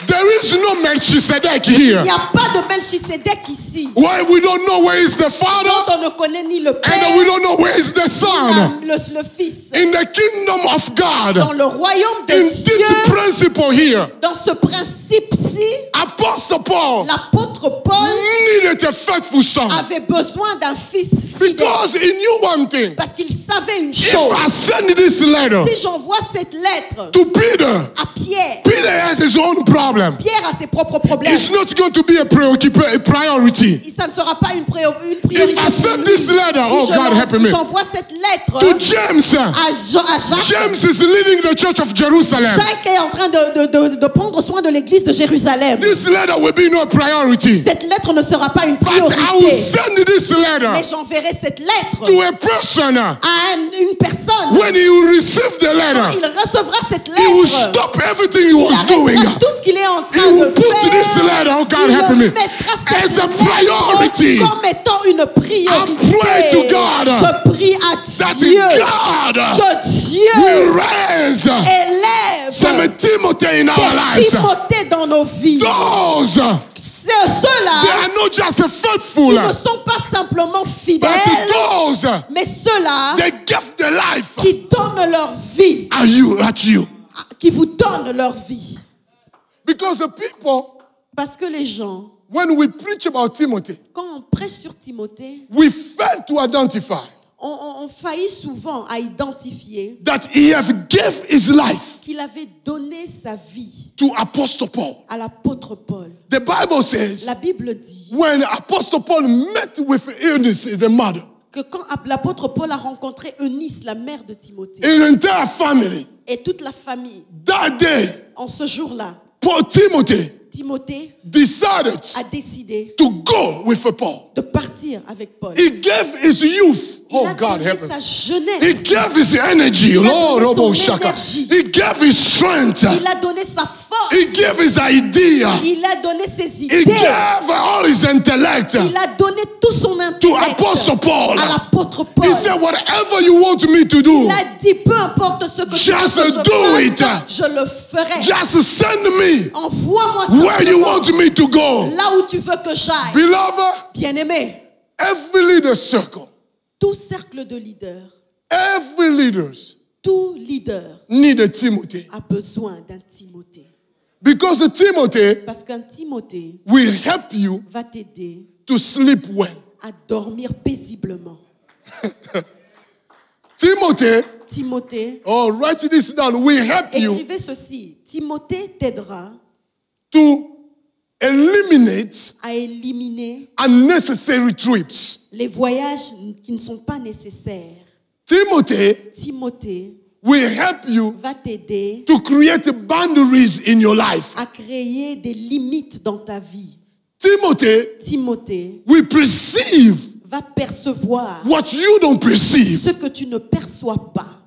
There is no Melchizedek Il here. n'y a pas de Melchisédek ici. Why we don't know where is the Father Dont on ne connaît ni le and Père, we don't know where is the Son. ni le Fils. In the kingdom of Dans God, le royaume de in Dieu, this principle here, dans ce principe-ci, Apostle Paul l'apôtre Paul needed a faithful son. avait besoin d'un fils fidèle. Because he knew one thing. Parce qu'il savait une If chose. I send this letter Si j'envoie cette lettre to Peter, à Pierre, Peter has his own problem. Pierre a ses propres problèmes. It's not going to be a priority. Ça ne sera pas une priorité. If I send this letter, oh God help me, J'envoie cette lettre to James, à Jacques. James is leading the church of Jerusalem. Jacques est en train de prendre soin de l'église de Jérusalem. This letter will be no priority. Cette lettre ne sera pas une But I will priorité. send this letter Mais j'enverrai cette lettre to a person. à une personne. When he will receive the Quand letter, il recevra cette he will lettre, stop everything he il was doing. arrêtera tout ce qu'il est en He train will de put faire. this letter, oh God help Il me, mettra as cette a lettre priority. comme étant une priorité. pray to God Je prie That à Dieu God que Dieu will raise élève some Timothy in our des lives. Timothées dans nos vies. Those, they Ceux-là are not just qui faithful, ne sont pas simplement but fidèles, those, mais ceux-là they give the life qui donnent leur vie, at you. qui vous donnent leur vie. Because the people, Parce que les gens, when we preach about Timothy, quand on prêche sur Timothée, we fail to identify on faillit souvent à identifier that he have gave his life qu'il avait donné sa vie to Apostle Paul. à l'apôtre Paul. The Bible says La Bible dit when Apostle Paul met with Eunice, the mother, que quand l'apôtre Paul a rencontré Eunice, la mère de Timothée, in the entire family, et toute la famille, that day, en ce jour-là, Timothy Timothée decided a décidé to go with Paul. de partir avec Paul. He gave his youth. Il Oh a God, donné help me. sa jeunesse. He gave his energy. a Lord, donné son Robo Shaka. énergie. He gave his strength. Il a donné sa force. He gave his idea. Il a donné ses He idées. gave all his intellect Il a donné tout son to intellect Apostle Paul. à l'apôtre Paul. He said, whatever you want me to do, Il a dit, peu importe ce que tu veux Just que je do it. fasse, je le ferai. just send me Envoie-moi where you simplement want me to go. là où tu veux que j'aille. Beloved, Bien-aimé, every leader circle, tout cercle de leaders, every leaders tout leader need a Timothy. a besoin d'un Timothée. Because the Timothy Parce qu'un Timothée will help you va t'aider to sleep well. à dormir paisiblement. Timothée, oh, write this down. We help you Écrivez ceci. Timothée t'aidera to eliminate à éliminer unnecessary trips. les voyages qui ne sont pas nécessaires. Timothée will help you Va t'aider to create boundaries in your life. à créer des limites dans ta vie. Timothée will perceive Va percevoir what you don't perceive. ce que tu ne perçois pas.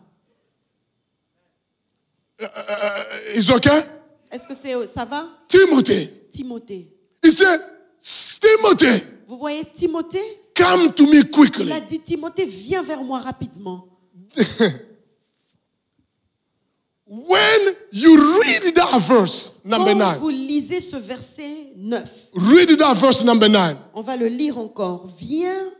Is okay? Est-ce que ça va? Timothée. He said, Timothy, Vous voyez Timothée? come to me quickly. Il a dit Timothée, viens vers moi rapidement. When you read that verse, number Quand 9. vous lisez ce verset 9, Read that verse number 9. on va le lire encore. Viens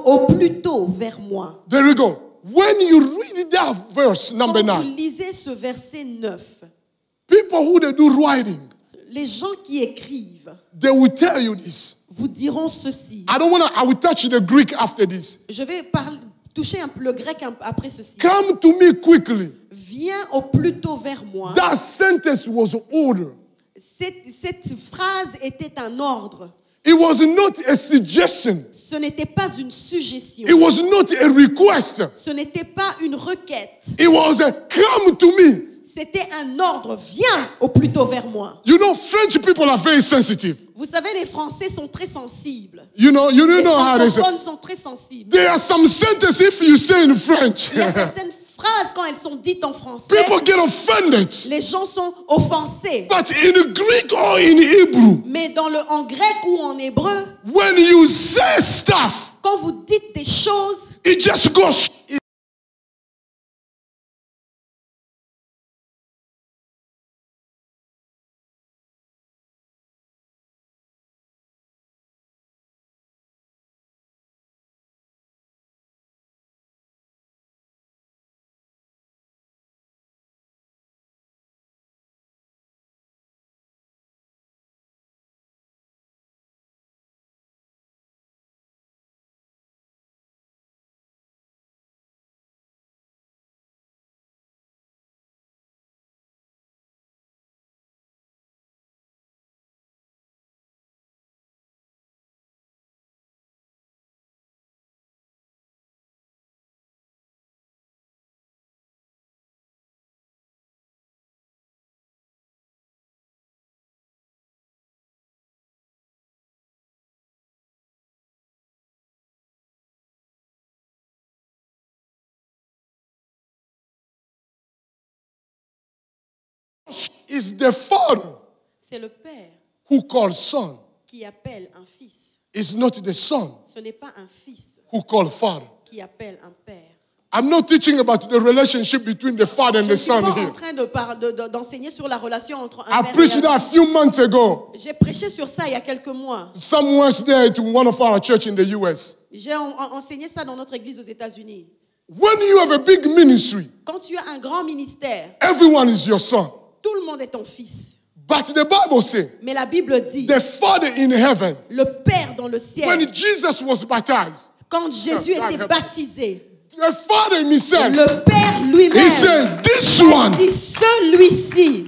au plus tôt vers moi. There we go. When you read that verse number Quand 9, vous lisez ce verset 9, people who they do writing, les gens qui écrivent they will tell you this. vous diront ceci. I will touch the Greek after this. Je vais toucher un peu le grec après ceci. Come to me quickly. Viens au plus tôt vers moi. That sentence was order. Cette phrase était un ordre. It was not a suggestion. Ce n'était pas une suggestion. It was not a request. Ce n'était pas une requête. It was a come to me. C'était un ordre. Viens au plus tôt vers moi. You know, French people are very sensitive. Vous savez, les Français sont très sensibles. You know Les how they say. francophones sont très sensibles. There are some sentences if you say in French. Il y a certaines phrases, quand elles sont dites en français, People get offended. les gens sont offensés. But in Greek or in Hebrew, Mais en grec ou en hébreu, when you say stuff, quand vous dites des choses, it just goes. Is the father c'est le père who calls son. qui appelle un fils. It's not the son Ce n'est pas un fils who calls father. qui appelle un père. I'm not teaching about the relationship between the father and Je the ne suis son pas en here. train d'enseigner sur la relation entre un I père preached et that un a fils. few months ago. J'ai prêché sur ça il y a quelques mois. Someone's there to one of our church in the US. J'ai enseigné ça dans notre église aux États-Unis. When you have a big ministry, Quand tu as un grand ministère, everyone is your son. tout le monde est ton fils. But the Bible says Mais la Bible dit, the Father in heaven, le Père dans le when ciel, Jesus was baptized, quand Jésus était baptisé, the Father himself, le Père he lui-même said, this a one, dit, celui-ci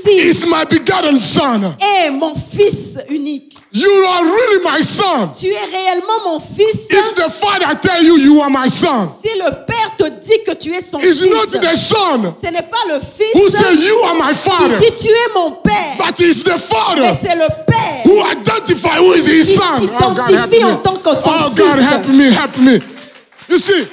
is my begotten son. est mon fils unique. You are really my son. Tu es réellement mon fils. If the Father tell you you are my son, Si le Père te dit que tu es son it's fils, not the son ce n'est pas le who fils say you are my father, qui dit tu es mon Père, but it's the mais Father c'est le Père who identify who is his qui son. Oh God, help s'identifie me. en tant que son Oh God, help fils. me, help me. You see,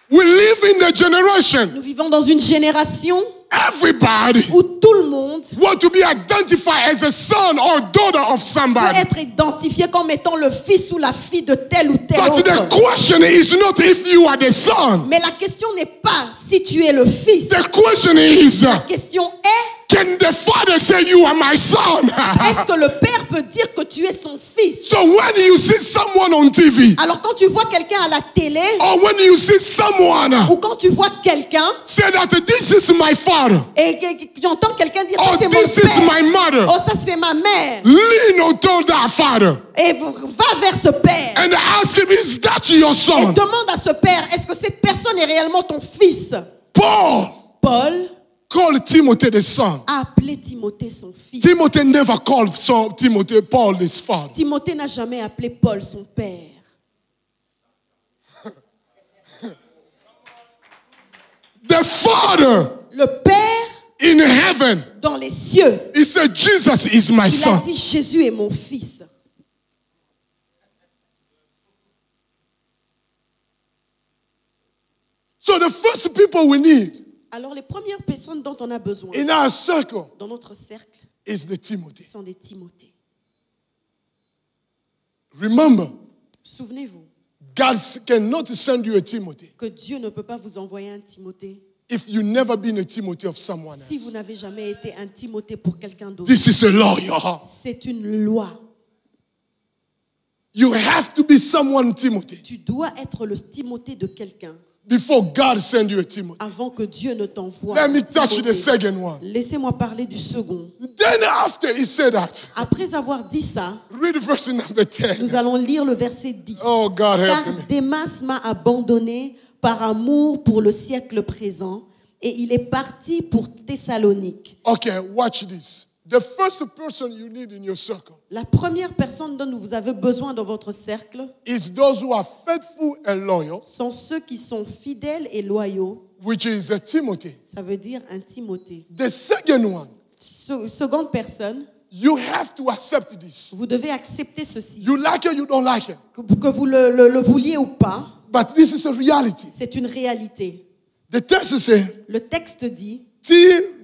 we live in the generation. Nous vivons dans une génération Everybody où tout le monde want to be identified as a son or daughter of peut somebody. être identifié comme étant le fils ou la fille de tel ou tel But the autre. question is not if you are the son. Mais la question n'est pas si tu es le fils. The question is, La question est, Can the father say you are my son? Est-ce que le père peut dire que tu es son fils? So when you see someone on TV, Alors quand tu vois quelqu'un à la télé, or when you see someone ou quand tu vois quelqu'un say that this is my father, et que j'entends quelqu'un dire or ça c'est mon this is père, my mother, oh ça c'est ma mère, lean on that father et va vers ce père and ask him, is that your et son? demande à ce père, est-ce que cette personne est réellement ton fils? Paul Call Timothy the son. a appelé Timothée son fils. Timothy never called Paul his father. Timothée n'a jamais appelé Paul son père. The father Le père in heaven, dans les cieux, he said, Jesus is my il a son. dit Jésus est mon fils. So the first people we need Alors les premières personnes dont on a besoin in our circle dans notre cercle is the Timothy. sont des Timothées. Remember, Souvenez-vous God cannot send you a Timothy que Dieu ne peut pas vous envoyer un Timothée if you never been a Timothy of someone si vous else. n'avez jamais été un Timothée pour quelqu'un d'autre. This is a law, y'all. C'est une loi. You have to be someone Timothy Tu dois être le Timothée de quelqu'un before God send you a Timothy. avant que Dieu ne t'envoie Let un me touch Timothée. the second one. Laissez-moi parler du second. Then after he said that, Après avoir dit ça, read verse number 10. nous allons lire le verset 10. Oh, God Car help me. Démas m'a abandonné par amour pour le siècle présent et il est parti pour Thessalonique. Okay, watch this. The first person you need in your circle La première personne dont vous avez besoin dans votre cercle is those who are faithful and loyal, sont ceux qui sont fidèles et loyaux. which is a Timothy. Ça veut dire un Timothée. The second one, Seconde personne, you have to accept this. vous devez accepter ceci. You like it, you don't like it. Que vous le vouliez ou pas, But this is a reality. c'est une réalité. The text says, Le texte dit,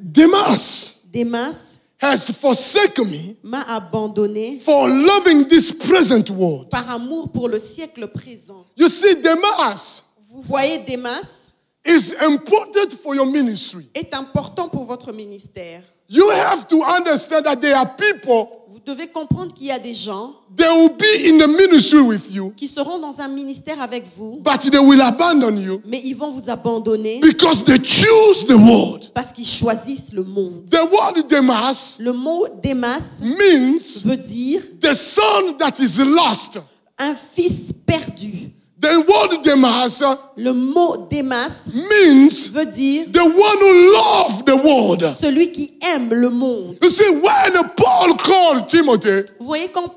Demas Démas has forsaken me m'a abandonné for loving this present world. par amour pour le siècle présent. You see, Demas Vous voyez, Démas is important for your ministry. est important pour votre ministère. You have to understand that there are people, Vous devez comprendre qu'il y a des gens they will be in the ministry with you, qui seront dans un ministère avec vous, but they will abandon you mais ils vont vous abandonner because they choose the world. parce qu'ils choisissent le monde. The word Demas Le mot Démas means veut dire the son that is lost. un fils perdu. The word Demas Le mot Démas means veut dire the one who loved the world. celui qui aime le monde. You see, when Paul called Timothy, Vous voyez, quand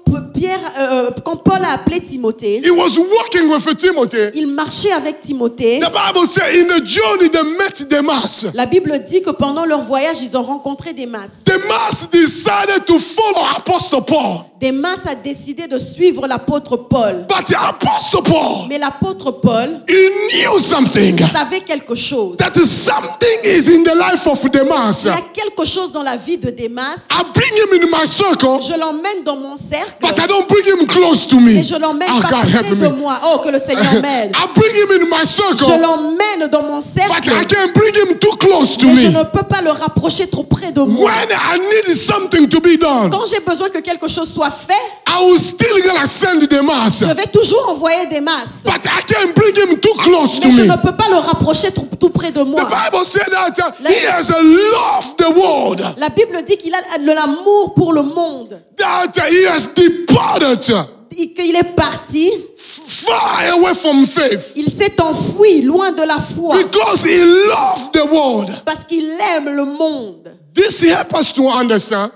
Paul a appelé Timothée, he was walking with Timothy. il marchait avec Timothée. The Bible says in the journey they met Demas. La Bible dit que pendant leur voyage, ils ont rencontré Démas. Demas decided to follow Apostle Paul. Démas a décidé de suivre l'apôtre Paul. But Apostle Paul, Mais l'apôtre Paul he knew something. savait quelque chose. That something is in the life of Demas. Il y a quelque chose dans la vie de Démas. I bring him in my circle, Je l'emmène dans mon cercle, but I don't bring him close to me. mais je l'emmène Oh, pas God près help de me. moi. Oh, que le Seigneur m'aide. I bring him in my Je circle, l'emmène dans mon but cercle, I can't bring him too close to mais je me. ne peux pas le rapprocher trop près de moi. When I need something to be done, Quand j'ai besoin que quelque chose soit fait, I will still gonna send Demas, je vais toujours envoyer Démas. but I can't bring him too close to Mais je me. ne peux pas le rapprocher tout près de moi. The Bible said that he has loved the world, La Bible dit qu'il a de l'amour pour le monde. that he has departed Qu'il est parti, far away from faith il s'est enfui loin de la foi because he loved the world. parce qu'il aime le monde. This helps us to understand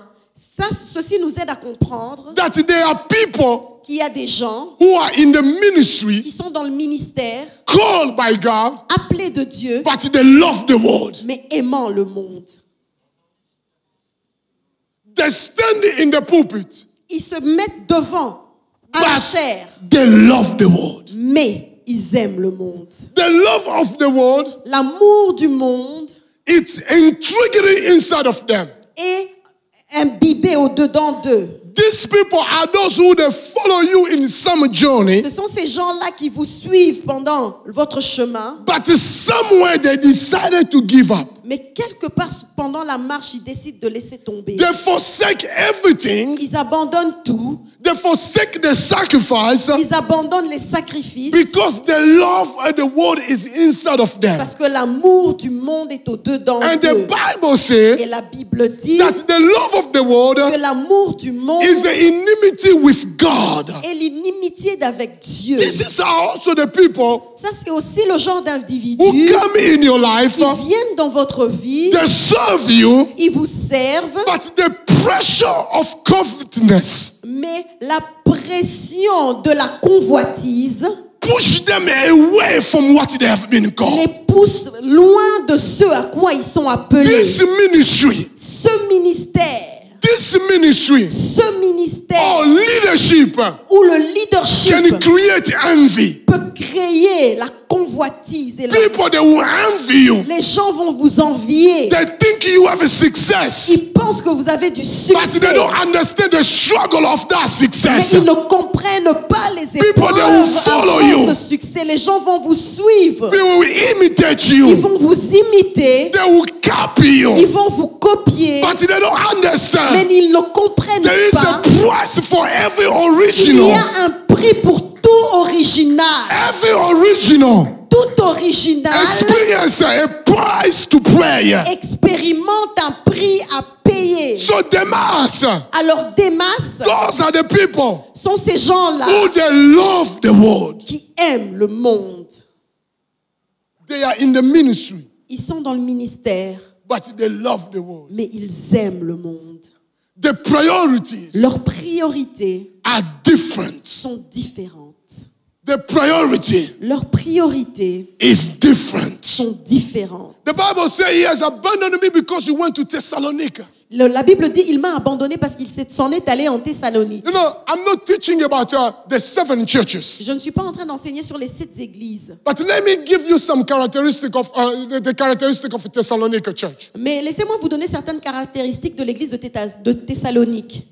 Ceci nous aide à comprendre that there are people qu'il y a des gens who are in the qui ministry sont dans le ministère, called by God, appelés de Dieu, but they love the world. mais aimant le monde. They stand in the pulpit, Ils se mettent devant à la chair, but they love the world. mais ils aiment le monde. The love of the world, L'amour du monde it's intriguing inside of them. est imbibé au-dedans d'eux. These people are those who they follow you in some journey, Ce sont ces gens-là qui vous suivent pendant votre chemin, but somewhere they decided to give up. mais quelque part pendant la marche, ils décident de laisser tomber. They forsake everything. Ils abandonnent tout, They forsake the sacrifice ils abandonnent les sacrifices because the love of the world is inside of them. parce que l'amour du monde est au-dedans And the d'eux. Bible Et says la Bible dit that the love of the world que l'amour du monde is the enmity with God. est l'inimitié d'avec Dieu. This is also the people Ça, c'est aussi le genre who d'individus come in your life, qui viennent dans votre vie, they serve you, ils vous servent, but the pressure of covetousness mais la pression de la convoitise push them away from what they have been les called. pousse loin de ce à quoi ils sont appelés. This ministry, Ce ministère or leadership où le leadership can create envy. peut créer la convoitise et People, they will envy you. les gens vont vous envier. They think you have a success, Ils pensent que vous avez du but succès, they don't understand the struggle of that mais success. ils ne comprennent pas les People, they will épreuves follow avant you. ce succès. Les gens vont vous suivre. They will imitate Ils you. vont vous imiter. They will copy Ils you, vont vous copier. but they don't Mais understand. ils ne comprennent There is a pas. price for every Il original. y a un prix pour tout original. Every original Tout original experience a price to pay. expérimente un prix à payer. So Demas, Alors Démas those are the people sont ces gens-là who they love the world. qui aiment le monde. They are in the ministry, Ils sont dans le ministère, but they love the world. mais ils aiment le monde. The priorities Leurs priorités are different. sont différentes. The priority Leurs priorités is different. sont différentes. The Bible says he has abandoned me because he went to Thessalonica. La Bible dit il m'a abandonné parce qu'il s'en est allé en Thessalonique. You know, I'm not teaching about the 7 churches, Je ne suis pas en train d'enseigner sur les 7 églises, but let me give you some characteristic of the characteristic of a Thessalonica church. mais laissez-moi vous donner certaines caractéristiques de l'église de Thessalonique.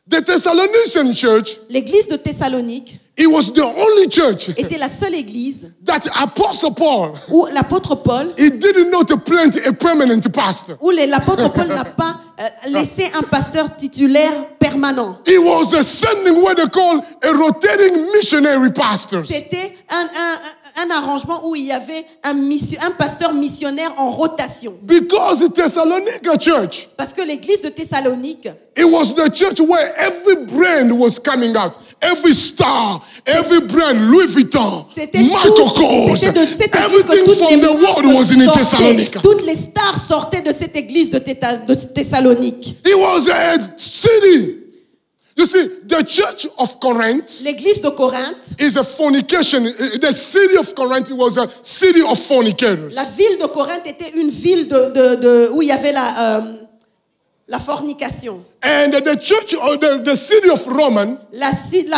The Thessalonian church, L'église de Thessalonique it was the only church était la seule église that Apostle Paul, où l'apôtre Paul, he didn't know to plant a permanent pastor. où l'apôtre Paul n'a pas laissé un pasteur titulaire permanent. He was sending what they call a rotating missionary pastors. C'était un arrangement où il y avait un pasteur missionnaire en rotation. Because the Thessalonica church, Parce que l'église de Thessalonique, it was the church where every brand was coming out. Every star, every brand, Louis Vuitton, c'était Michael Kors, c'était de cette église everything que toutes from les the world was in sortaient. Thessalonica. Toutes les stars sortaient de cette église de Thessalonique. It was a city. You see, the church of Corinth L'église de Corinthe, is a fornication. The city of Corinth was a city of fornicators. la ville de Corinthe était une ville où il y avait la fornication. And the church, or the city of Roman, La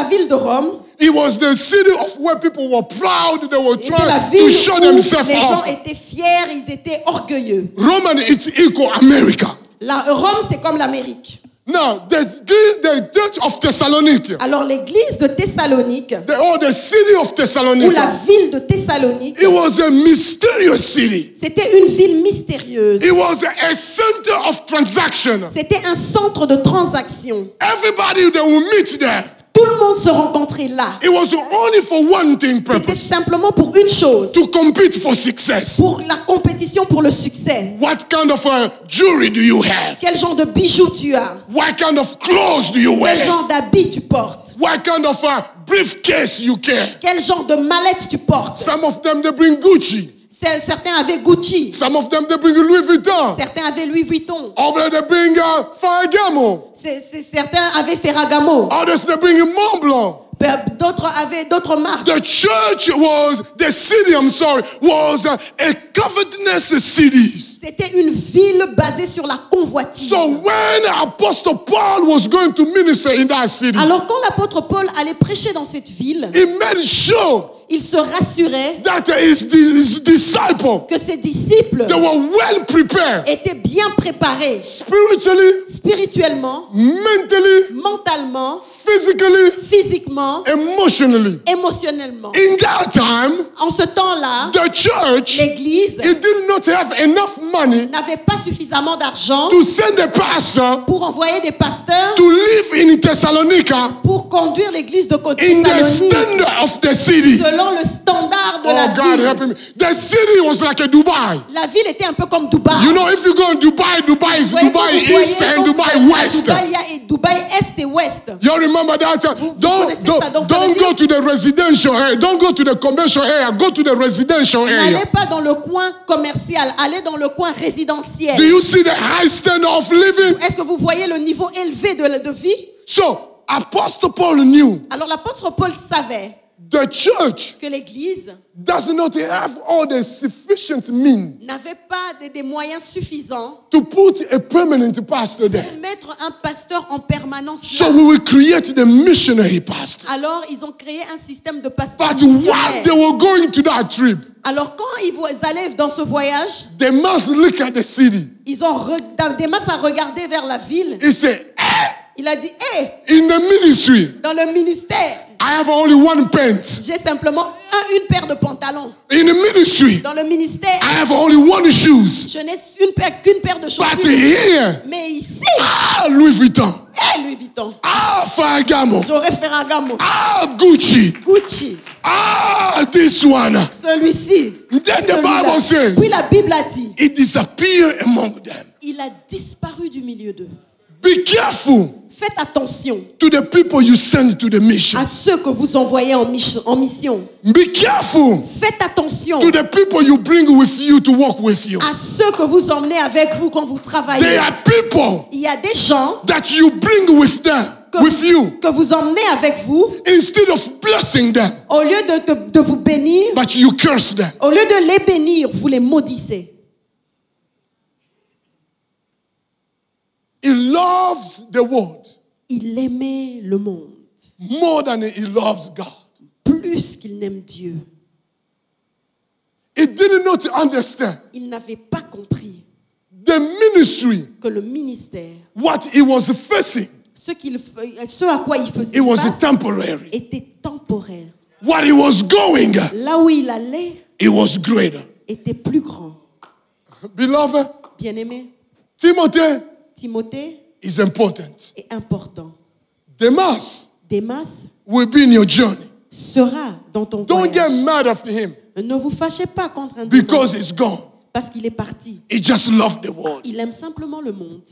ville de Rome it was the city of where people were proud. They were était la trying ville to show où themselves les gens off. étaient fiers, ils étaient orgueilleux. Roman, it's equal America. Rome, c'est comme l'Amérique. Now, the church of Thessaloniki, Alors l'église de Thessalonique, the city of ou Thessalonica, la ville de Thessalonique, it was a mysterious city. c'était une ville mystérieuse. It was a center of transaction. C'était un centre de transaction. Everybody that will meet there, Tout le monde se rencontrait là. it was only for one thing C'était purpose, simplement pour une chose, to compete for success. pour la compétition pour le succès. What kind of jewelry do you have? Quel genre de bijoux tu as? What kind of clothes do you Quel wear? genre d'habits tu portes? What kind of briefcase you carry? Quel genre de mallette tu portes? Some of them, they bring Gucci. Certains avaient Gucci, Some of them, they bring Louis Vuitton. certains avaient Louis Vuitton, Over there, they bring Ferragamo. certains avaient Ferragamo, Others, they bring Mont Blanc. d'autres avaient d'autres marques. The church was, the city, was a covetousness city. C'était une ville basée sur la convoitise. So when Apostle Paul was going to minister in that city, Alors quand l'apôtre Paul allait prêcher dans cette ville, he made sure il se rassurait that his disciples, que ses disciples they were well prepared étaient bien préparés spiritually, spirituellement, mentally, mentalement, physically, physiquement, emotionally. émotionnellement. In that time, En ce temps-là, the church, l'Église it did not have enough money n'avait pas suffisamment d'argent to send a pastor pour envoyer des pasteurs to live in Thessalonica pour conduire l'Église de in the Thessalonique standard of the city. selon le standard de la Oh God, help ville. me. The city was like a Dubai. La ville était un peu comme Dubaï. You know, if you go in Dubai, Dubai is Vous voyez, Dubai quand vous East voyez, and quand Dubai vous êtes à West. Dubaï, il y a Dubaï Est et Ouest. You remember that? connaissez ça, donc ça veut Don't dire- go to the residential area. Don't go to the commercial area. Go to the residential area. N'allez pas dans le coin commercial, allez dans le coin résidentiel. Do you see the high standard of living? Est-ce que vous voyez le niveau élevé de vie? So, Apostle Paul knew Alors l'apôtre Paul savait the church que l'Église does not have all the sufficient means n'avait pas des moyens suffisants to put a permanent pastor there. pour mettre un pasteur en permanence So là. we will create the missionary pastor. Alors ils ont créé un système de pasteur But while missionnaire. they were going to that trip, Alors quand ils allaient dans ce voyage, they must look at the city. ils ont Démas a regardé vers la ville. He said, Il a dit, hé, in the ministry, dans le ministère, I have only one pant. j'ai simplement une paire de pantalons. In the ministry, Dans le ministère, I have only one shoes. je n'ai qu'une paire de But chaussures. here, Mais ici, Louis Vuitton, Louis Vuitton, Ferragamo, j'aurais Ferragamo, Gucci, Gucci, this one. celui-ci. Then the celui-là. Bible says, Puis la Bible a dit, it disappeared among them. il a disparu du milieu d'eux. Be careful Faites attention to the people you send to the mission. à ceux que vous envoyez en mission. Be careful Faites attention to the people you bring with you to work with you. à ceux que vous emmenez avec vous quand vous travaillez. They are people Il y a des gens that you bring with them, with you, que vous emmenez avec vous, instead of blessing them, au lieu de vous bénir, but you curse them. au lieu de les bénir, vous les maudissez. He loves the world Il aimait le monde more than he loves God. plus qu'il n'aime Dieu. He did not understand Il n'avait pas compris the ministry, que le ministère, what he was facing, ce à quoi il faisait it was face, temporary. était temporaire. What he was going, Là où il allait it was greater. était plus grand. Beloved, Bien-aimé, Timothy Timothée is important. est important. Demas Démas will be in your journey. sera dans ton Don't get voyage. mad at him Ne vous fâchez pas contre un because Démas he's gone. parce qu'il est parti. He just loved the world. Il aime simplement le monde.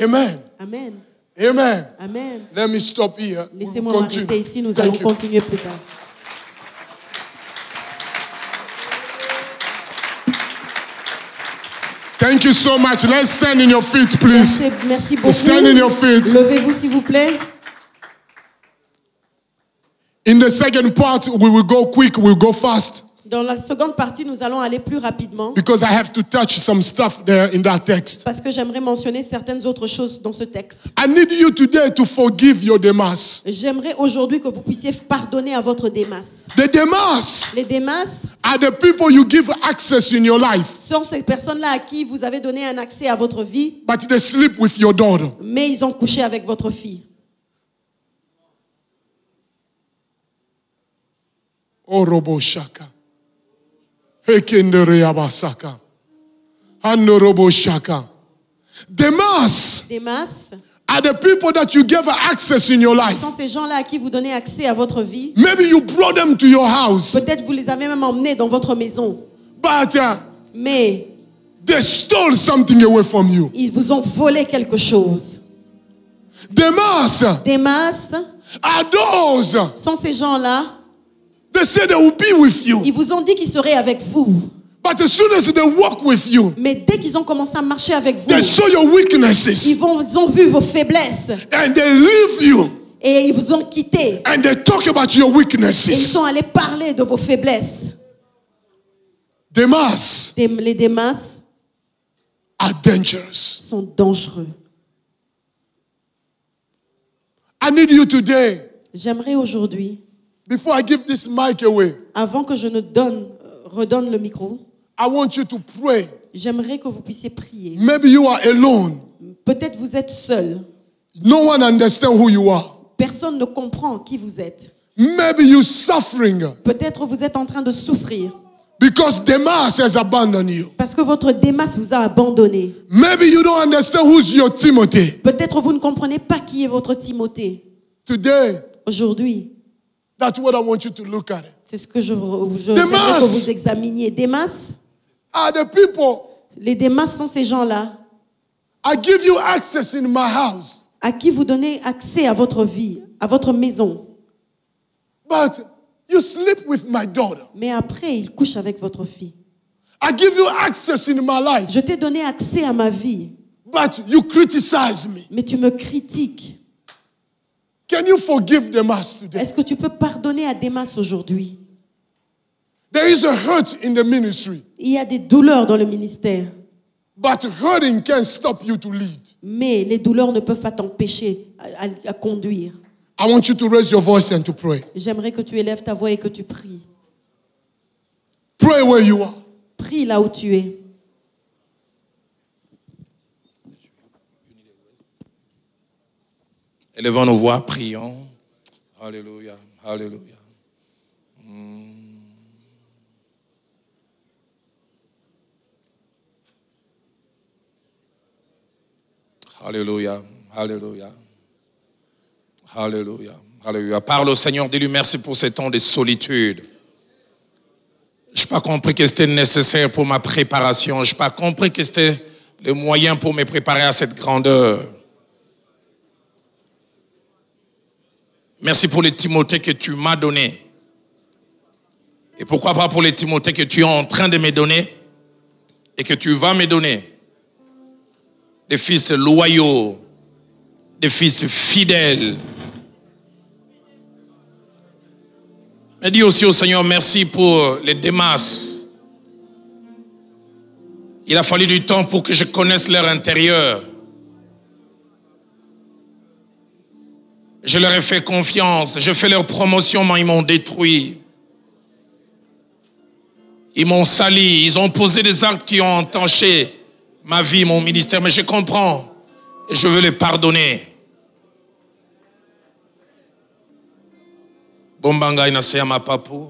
Amen. Amen. Amen. Amen. Let me stop here. We will Laissez-moi continue. m'arrêter ici, nous Thank allons you. continuer plus tard. Thank you so much. Let's stand in your feet, please. Merci beaucoup. Stand in your feet. Levez-vous s'il vous plaît. In the second part, we will go quick, we'll go fast. Dans la seconde partie, nous allons aller plus rapidement Because I have to touch some stuff there in that text. parce que j'aimerais mentionner certaines autres choses dans ce texte. I need you today to forgive your Demas. J'aimerais aujourd'hui que vous puissiez pardonner à votre Démas. The Demas Les Démas are the people you give access in your life, sont ces personnes-là à qui vous avez donné un accès à votre vie, but they sleep with your daughter. mais ils ont couché avec votre fille. Orobo shaka. Hekendere yabasaka. Andorobo shaka. Demas Démas are the people that you give access in your life. sont ces gens-là à qui vous donnez accès à votre vie. Maybe you brought them to your house, Peut-être vous les avez même emmenés dans votre maison, but mais they stole something away from you. ils vous ont volé quelque chose. Demas Démas are those. sont ces gens-là, They say they will be with you, ils vous ont dit qu'ils seraient avec vous. but as soon as they walk with you, Mais dès qu'ils ont commencé à marcher avec vous, they saw your weaknesses ils ont vu vos faiblesses and they leave you et ils vous ont quitté. and they talk about your Et ils weaknesses. sont allés parler de vos faiblesses. Demas Les Démas are dangerous. sont dangereux. I need you today J'aimerais aujourd'hui Before I give this mic away, Avant que je ne redonne le micro, I want you to pray. j'aimerais que vous puissiez prier. Maybe you are alone. Peut-être vous êtes seul. No one understands who you are. Personne ne comprend qui vous êtes. Maybe you're suffering Peut-être vous êtes en train de souffrir because Demas has abandoned you. parce que votre Démas vous a abandonné. Maybe you don't understand who's your Timothy. Peut-être vous ne comprenez pas qui est votre Timothée. Today, Aujourd'hui, that's what I want you to look at. c'est ce que j'aimerais Démas! que vous examiniez. Démas, Are the people les Démas sont ces gens-là I give you access in my house, à qui vous donnez accès à votre vie, à votre maison. but you sleep with my daughter. Mais après, ils couchent avec votre fille. I give you access in my life, Je t'ai donné accès à ma vie, but you criticize me. mais tu me critiques. Can you forgive Demas today? Est-ce que tu peux pardonner à Démas aujourd'hui? There is a hurt in the ministry, Il y a des douleurs dans le ministère, but hurting can't stop you to lead. mais les douleurs ne peuvent pas t'empêcher à conduire. I want you to raise your voice and to pray. J'aimerais que tu élèves ta voix et que tu pries. Pray where you are. Prie là où tu es. Élevons nos voix, prions. Alléluia, alléluia. Alléluia, alléluia. Alléluia, alléluia. Parle au Seigneur, dis-lui merci pour ces temps de solitude. Je n'ai pas compris que c'était nécessaire pour ma préparation. Je n'ai pas compris que c'était le moyen pour me préparer à cette grandeur. Merci pour les Timothées que tu m'as donnés. Et pourquoi pas pour les Timothées que tu es en train de me donner et que tu vas me donner. Des fils loyaux, des fils fidèles. Mais dis aussi au Seigneur merci pour les Démas. Il a fallu du temps pour que je connaisse leur intérieur. Je leur ai fait confiance. Je fais leur promotion, mais ils m'ont détruit. Ils m'ont sali. Ils ont posé des actes qui ont entaché ma vie, mon ministère. Mais je comprends. Et je veux les pardonner. Bombanga inasema papu.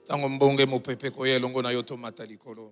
Tango mbonge mopepe koye longo na yoto matalikolo.